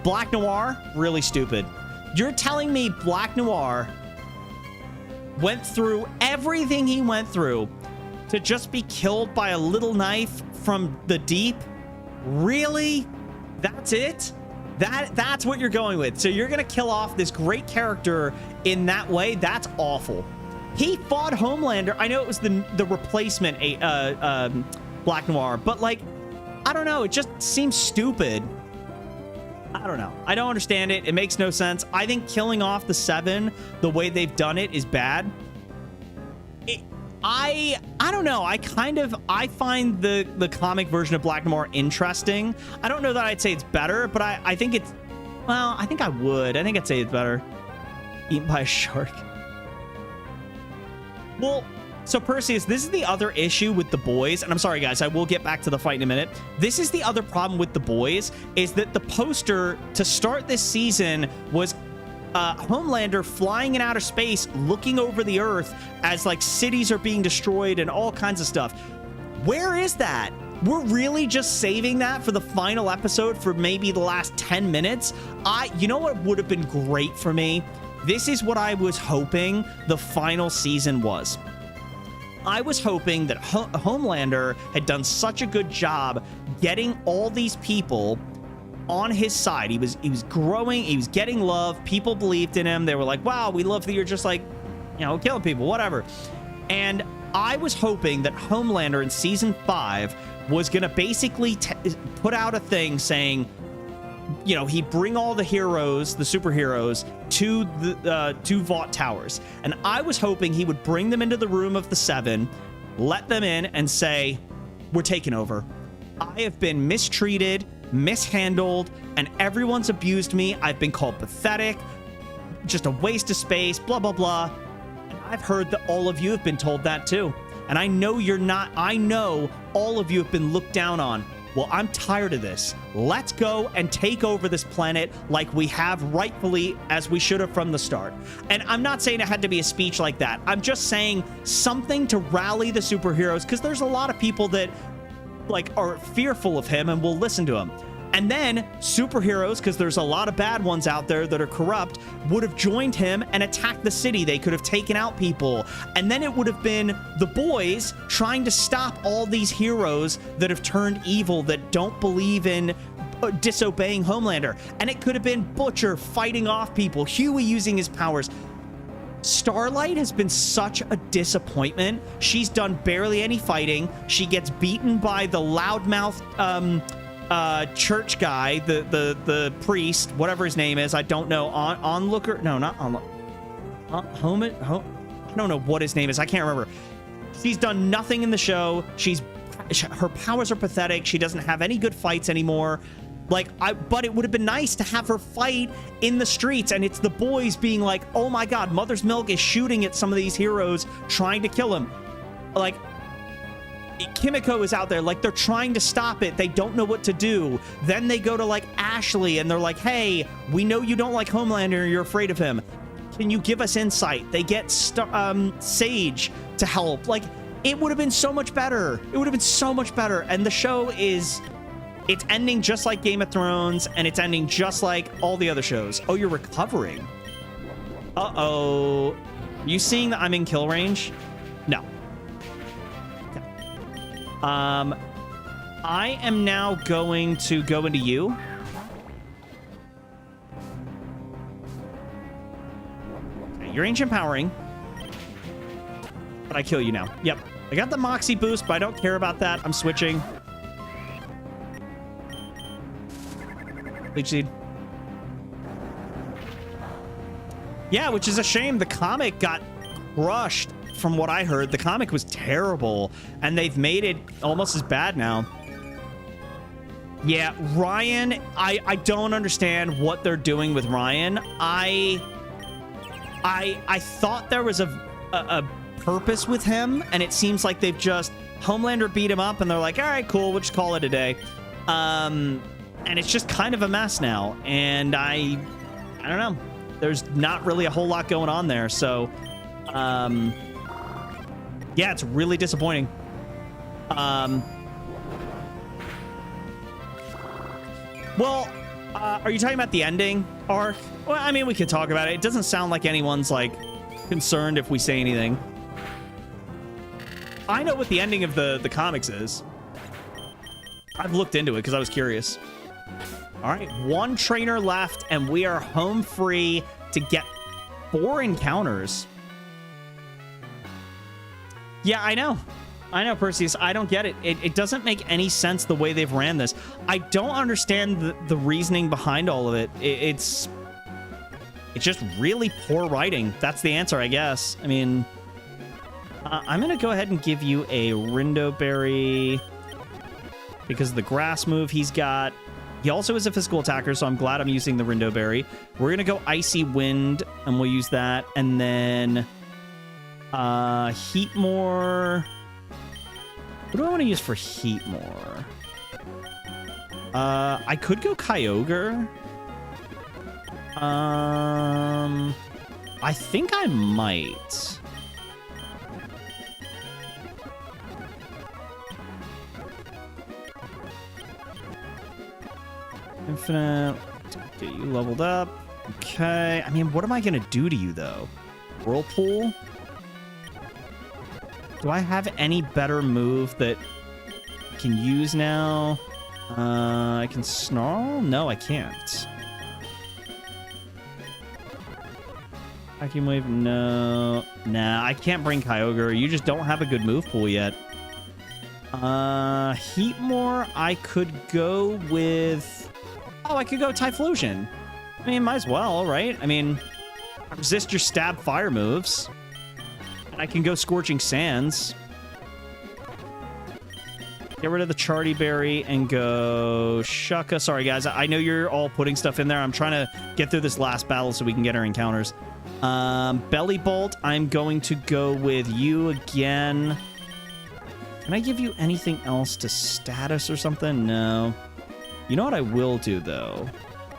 Black Noir, really stupid. You're telling me Black Noir went through everything he went through to just be killed by a little knife from the deep? Really? That's it? That's what you're going with. So you're gonna kill off this great character in that way? That's awful. He fought Homelander. I know it was the replacement Black Noir, but like, I don't know, it just seems stupid. I don't know. I don't understand it. It makes no sense. I think killing off the 7 the way they've done it is bad. I don't know. I find the comic version of Black Noir interesting. I don't know that I'd say it's better, but I think it's, well, I think I would. I think I'd say it's better. Eaten by a shark. Well, so Perseus, this is the other issue with the boys, and I'm sorry guys, I will get back to the fight in a minute. This is the other problem with the boys, is that the poster to start this season was Homelander flying in outer space, looking over the earth as like cities are being destroyed and all kinds of stuff. Where is that? We're really just saving that for the final episode for maybe the last 10 minutes. You know what would have been great for me? This is what I was hoping the final season was. I was hoping that Homelander had done such a good job getting all these people on his side. He was growing, he was getting love, people believed in him. They were like, wow, we love that you're just like, you know, killing people, whatever. And I was hoping that Homelander in season 5 was gonna basically put out a thing saying, you know, he'd bring all the heroes, the superheroes, to the Vought Towers. And I was hoping he would bring them into the room of the 7, let them in, and say, we're taking over. I have been mistreated, mishandled, and everyone's abused me. I've been called pathetic, just a waste of space, blah, blah, blah. And I've heard that all of you have been told that too. And I know you're not, I know all of you have been looked down on. Well, I'm tired of this. Let's go and take over this planet like we have rightfully, as we should have from the start. And I'm not saying it had to be a speech like that. I'm just saying something to rally the superheroes, because there's a lot of people that like are fearful of him and will listen to him. And then superheroes, because there's a lot of bad ones out there that are corrupt, would have joined him and attacked the city. They could have taken out people. And then it would have been the boys trying to stop all these heroes that have turned evil, that don't believe in disobeying Homelander. And it could have been Butcher fighting off people, Huey using his powers. Starlight has been such a disappointment. She's done barely any fighting. She gets beaten by the loudmouth church guy, the priest, whatever his name is. I don't know. Onlooker? No, not Onlooker. I don't know what his name is. I can't remember. She's done nothing in the show. Her powers are pathetic. She doesn't have any good fights anymore. But it would have been nice to have her fight in the streets, and it's the boys being like, oh my god, Mother's Milk is shooting at some of these heroes, trying to kill him. Like, Kimiko is out there, like, they're trying to stop it. They don't know what to do. Then they go to, like, Ashley, and they're like, hey, we know you don't like Homelander, you're afraid of him. Can you give us insight? They get Sage to help. Like, it would have been so much better. It would have been so much better. And the show is... it's ending just like Game of Thrones, and it's ending just like all the other shows. Oh, you're recovering. Uh-oh. You seeing that I'm in kill range? No. Okay. I am now going to go into you. Okay, you're ancient powering. But I kill you now. Yep. I got the Moxie boost, but I don't care about that. I'm switching. Leech Seed. Yeah, which is a shame. The comic got crushed from what I heard. The comic was terrible, and they've made it almost as bad now. Yeah, Ryan, I don't understand what they're doing with Ryan. I thought there was a purpose with him, and it seems like they've just... Homelander beat him up, and they're like, all right, cool, we'll just call it a day. And it's just kind of a mess now, and I don't know. There's not really a whole lot going on there, so yeah, it's really disappointing. Well, are you talking about the ending arc? Well, I mean, we could talk about it. It doesn't sound like anyone's like concerned if we say anything. I know what the ending of the comics is. I've looked into it because I was curious. All right, 1 trainer left, and we are home free to get 4 encounters. Yeah, I know. I know, Perseus. I don't get it. It doesn't make any sense the way they've ran this. I don't understand the reasoning behind all of it. It's just really poor writing. That's the answer, I guess. I mean, I'm going to go ahead and give you a Rindo Berry because of the grass move he's got. He also is a physical attacker, so I'm glad I'm using the Rindo Berry. We're going to go Icy Wind, and we'll use that. And then Heatmore. What do I want to use for Heatmore? I could go Kyogre. I think I might. Infinite. Get you leveled up. Okay. I mean, what am I going to do to you, though? Whirlpool? Do I have any better move that I can use now? I can Snarl? No, I can't. Vacuum Wave? No. Nah, I can't bring Kyogre. You just don't have a good move pool yet. Heatmore, I could go with... Oh, I could go Typhlosion. I mean, might as well, right? I mean, resist your stab fire moves. I can go Scorching Sands. Get rid of the Charty Berry and go Shucka. Sorry, guys. I know you're all putting stuff in there. I'm trying to get through this last battle so we can get our encounters. Belly Bolt, I'm going to go with you again. Can I give you anything else to status or something? No. You know what I will do, though?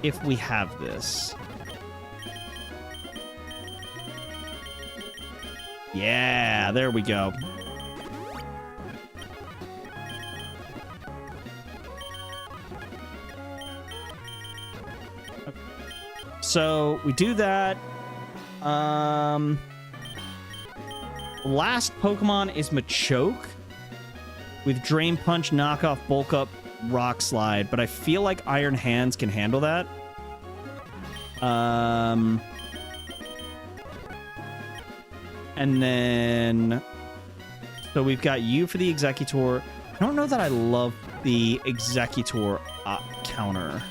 If we have this. Yeah, there we go. So we do that. Last Pokemon is Machoke with Drain Punch, Knockoff, Bulk Up, Rock Slide, but I feel like Iron Hands can handle that. And then, so we've got you for the Executor. I don't know that I love the Executor counter.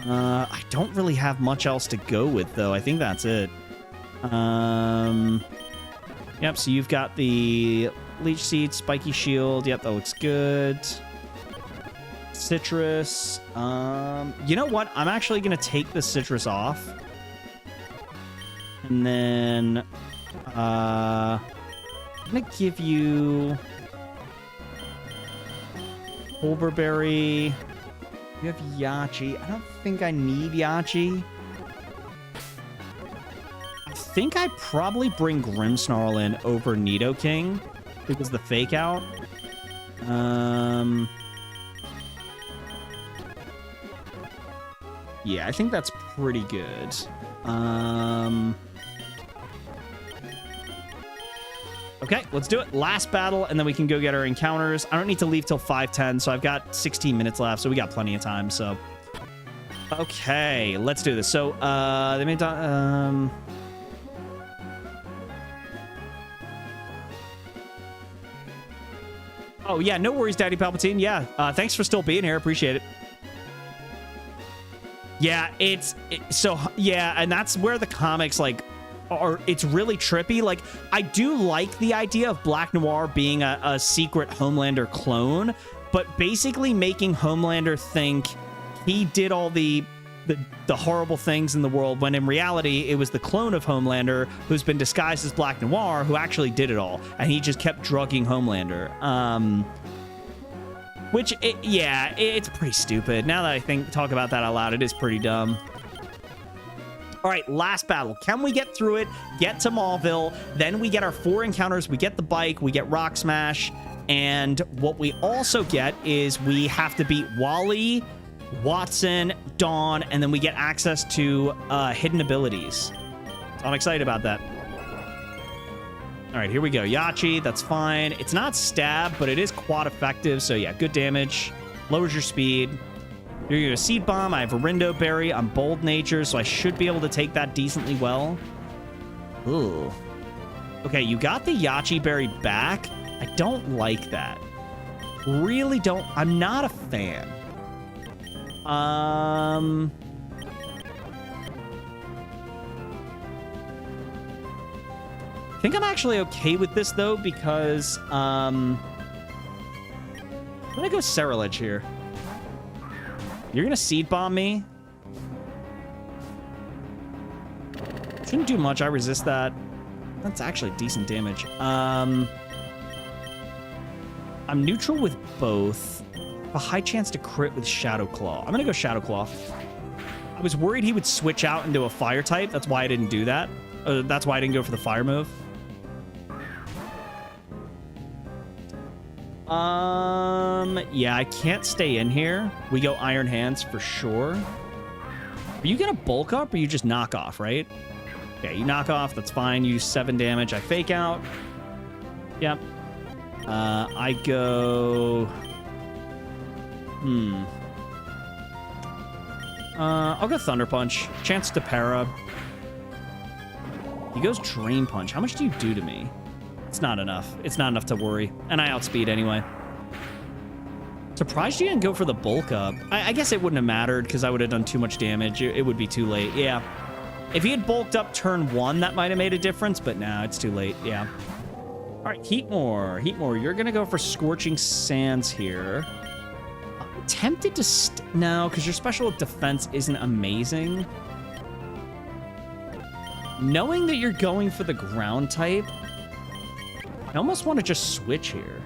I don't really have much else to go with, though. I think that's it. Yep, so you've got the Leech Seed, Spiky Shield. Yep, that looks good. Citrus. You know what? I'm actually going to take the Citrus off. And then... I'm going to give you... Pulverberry. You have Yachi. I don't think I need Yachi. I think I probably bring Grimmsnarl in over Nidoking because the fake out. Yeah, I think that's pretty good. Okay, let's do it. Last battle, and then we can go get our encounters. I don't need to leave till 5:10, so I've got 16 minutes left, so we got plenty of time, so... Okay, let's do this. So, they made... Oh, yeah, no worries, Daddy Palpatine. Yeah, thanks for still being here. Appreciate it. Yeah, yeah, and that's where the comics, like... it's really trippy. Like, I do like the idea of Black Noir being a secret Homelander clone, but basically making Homelander think he did all the horrible things in the world, when in reality it was the clone of Homelander who's been disguised as Black Noir who actually did it all, and he just kept drugging Homelander. It's pretty stupid. Now that I talk about that out loud, it is pretty dumb. All right, last battle. Can we get through it, get to Mauville, then we get our 4 encounters, we get the bike, we get Rock Smash, and what we also get is we have to beat Wally, Watson, Dawn, and then we get access to hidden abilities. So I'm excited about that. All right, here we go. Yachi, that's fine. It's not stab, but it is quad effective, so yeah, good damage. Lowers your speed. You're going to Seed Bomb. I have a Rindo Berry. I'm Bold Nature, so I should be able to take that decently well. Ooh. Okay, you got the Yachi Berry back, I don't like that. Really don't. I'm not a fan. I think I'm actually okay with this, though, because I'm going to go Ceruledge here. You're going to Seed Bomb me. Shouldn't do much. I resist that. That's actually decent damage. I'm neutral with both. A high chance to crit with Shadow Claw. I'm going to go Shadow Claw. I was worried he would switch out into a fire type. That's why I didn't do that. That's why I didn't go for the fire move. Yeah, I can't stay in here. We go Iron Hands for sure. Are you going to bulk up or you just knock off, right? Okay, you knock off. That's fine. You do 7 damage. I fake out. Yep. I go... I'll go Thunder Punch. Chance to para. He goes Drain Punch. How much do you do to me? It's not enough. It's not enough to worry. And I outspeed anyway. Surprised you didn't go for the bulk up. I guess it wouldn't have mattered because I would have done too much damage. It would be too late. Yeah. If he had bulked up turn 1, that might have made a difference, but now it's too late. Yeah. All right, Heatmore. Heatmore, you're going to go for Scorching Sands here. I'm tempted to... No, because your special defense isn't amazing. Knowing that you're going for the ground type, I almost want to just switch here.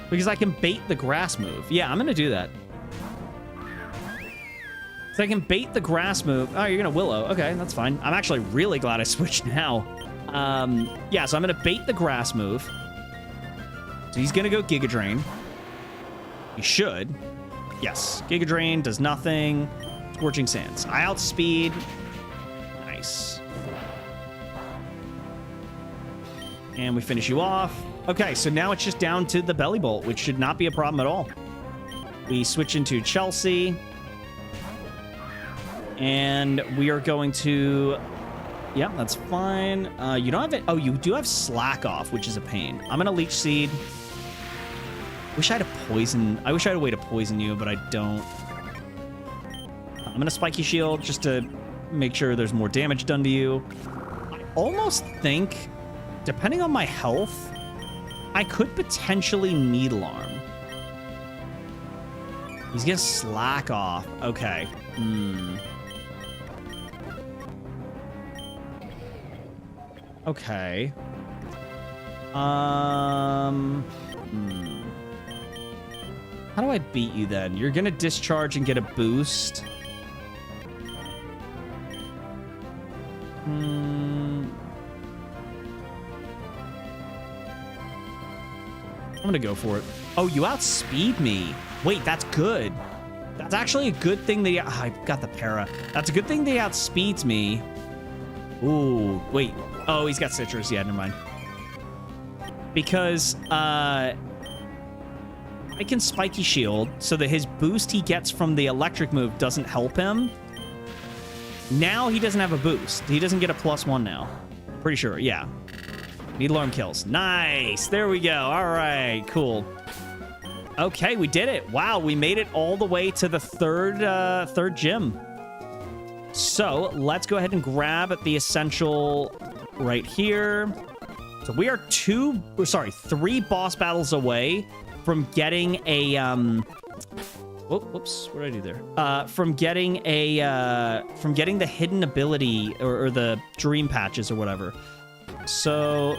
Because I can bait the grass move. Yeah, I'm going to do that. So I can bait the grass move. Oh, you're going to Willow. Okay, that's fine. I'm actually really glad I switched now. Yeah, so I'm going to bait the grass move. So he's going to go Giga Drain. He should. Yes, Giga Drain does nothing. Scorching Sands. I outspeed. Nice. And we finish you off. Okay, so now it's just down to the Belly Bolt, which should not be a problem at all. We switch into Chelsea. And we are going to... Yep, that's fine. You don't have it... Oh, you do have Slack Off, which is a pain. I'm going to Leech Seed. Wish I had a poison... I wish I had a way to poison you, but I don't. I'm going to Spiky Shield just to make sure there's more damage done to you. I almost think, depending on my health, I could potentially Needle Arm. He's going to Slack Off. Okay. Okay. How do I beat you then? You're gonna discharge and get a boost. I'm gonna go for it. Oh, you outspeed me. Wait, that's good. That's actually a good thing that I got the para. That's a good thing they outspeeds me. Ooh, wait. Oh, he's got Citrus. Yeah, never mind. Because I can Spiky Shield so that his boost he gets from the electric move doesn't help him. Now he doesn't have a boost. He doesn't get a +1 now. Pretty sure, yeah. Needle Arm kills. Nice. There we go. All right, cool. Okay, we did it. Wow, we made it all the way to the third gym. So let's go ahead and grab the essential right here. So we are 3 boss battles away from getting a whoops, what did I do there? From getting the hidden ability or the dream patches or whatever. So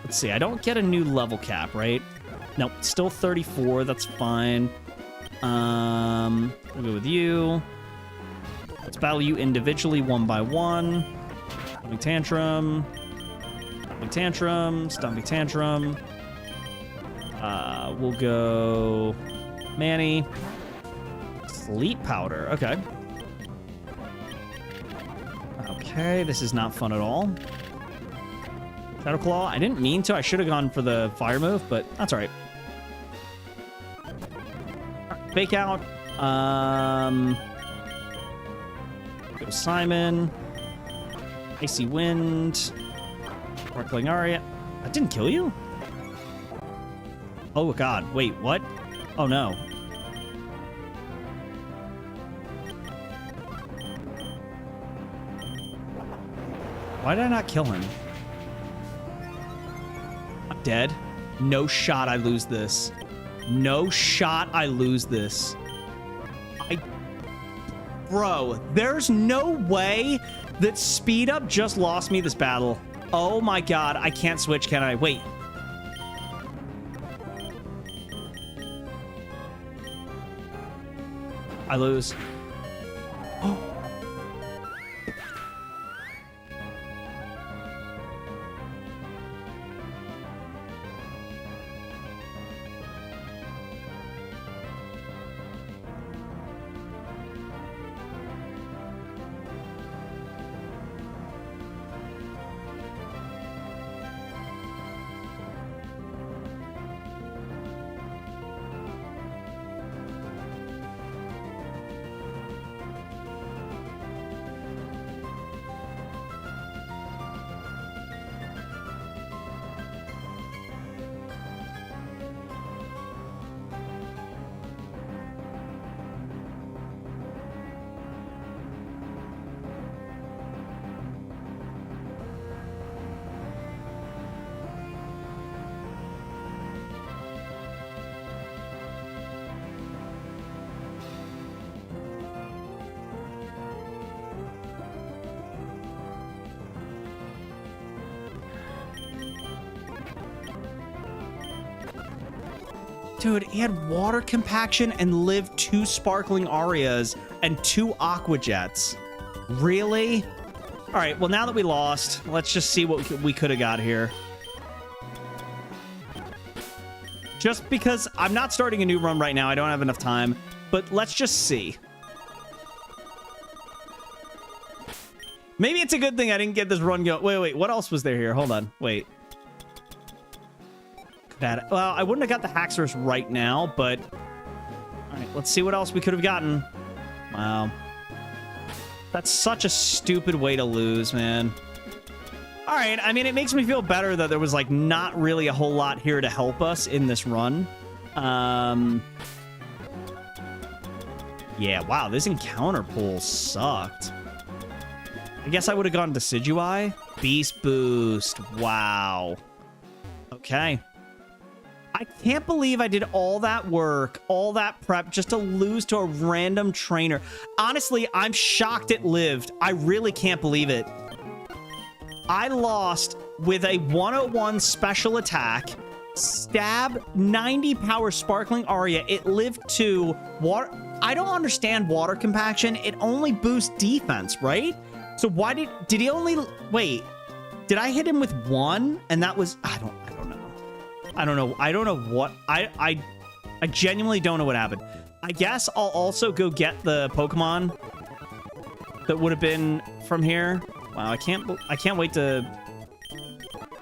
let's see. I don't get a new level cap, right? Nope, still 34. That's fine. We'll go with you. Let's battle you individually, 1 by 1. Stomping Tantrum. Stomping Tantrum. Stomping Tantrum. We'll go Manny. Sleep Powder. Okay. Okay, this is not fun at all. Shadow Claw. I didn't mean to. I should have gone for the fire move, but that's all right. Fake out. Go Simon. Icy Wind. Sparkling Aria. That didn't kill you? Oh, God. Wait, what? Oh, no. Why did I not kill him? I'm dead. No shot I lose this. No shot I lose this. Bro, there's no way that Speed Up just lost me this battle. Oh my God, I can't switch, can I? Wait. I lose. Oh. Dude, he had water compaction and lived 2 sparkling arias and 2 aqua jets. Really? All right, well, now that we lost, let's just see what we could have got here. Just because I'm not starting a new run right now, I don't have enough time, but let's just see. Maybe it's a good thing I didn't get this run going. Wait, what else was there here? Hold on, wait. Well, I wouldn't have got the Haxorus right now, but... All right, let's see what else we could have gotten. Wow. That's such a stupid way to lose, man. All right, I mean, it makes me feel better that there was, like, not really a whole lot here to help us in this run. Yeah, wow, this encounter pool sucked. I guess I would have gone Decidueye. Beast Boost. Wow. Okay. I can't believe I did all that work, all that prep, just to lose to a random trainer. Honestly, I'm shocked it lived. I really can't believe it. I lost with a 101 special attack, stab, 90 power sparkling aria. It lived to water. I don't understand water compaction. It only boosts defense, right? So why did he only, wait, did I hit him with 1? And that was, I don't know. I don't know what, I genuinely don't know what happened. I guess I'll also go get the Pokemon that would have been from here. Wow, I can't wait to,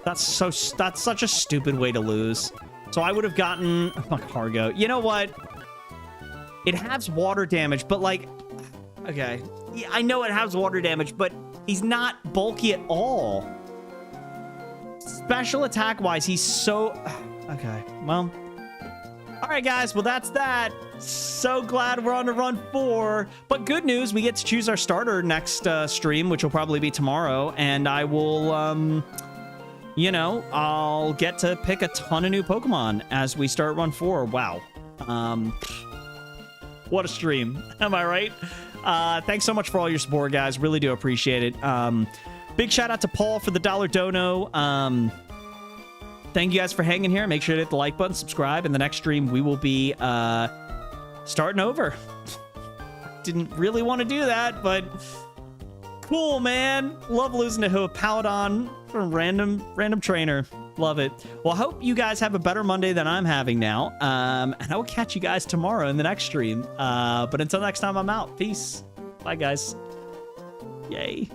that's such a stupid way to lose. So I would have gotten a Cargo. You know what? It has water damage, but like, okay. Yeah, I know it has water damage, but he's not bulky at all. Special attack wise, he's so... Okay, well... All right, guys, well, that's that. So glad we're on to run 4. But good news, we get to choose our starter next stream, which will probably be tomorrow. And I will, you know, I'll get to pick a ton of new Pokemon as we start run 4. Wow. What a stream. Am I right? Thanks so much for all your support, guys. Really do appreciate it. Big shout out to Paul for the $1 dono. Thank you guys for hanging here. Make sure to hit the like button, subscribe. In the next stream, we will be starting over. Didn't really want to do that, but cool, man. Love losing to a Paladon from random trainer. Love it. Well, I hope you guys have a better Monday than I'm having now. And I will catch you guys tomorrow in the next stream. But until next time, I'm out. Peace. Bye, guys. Yay.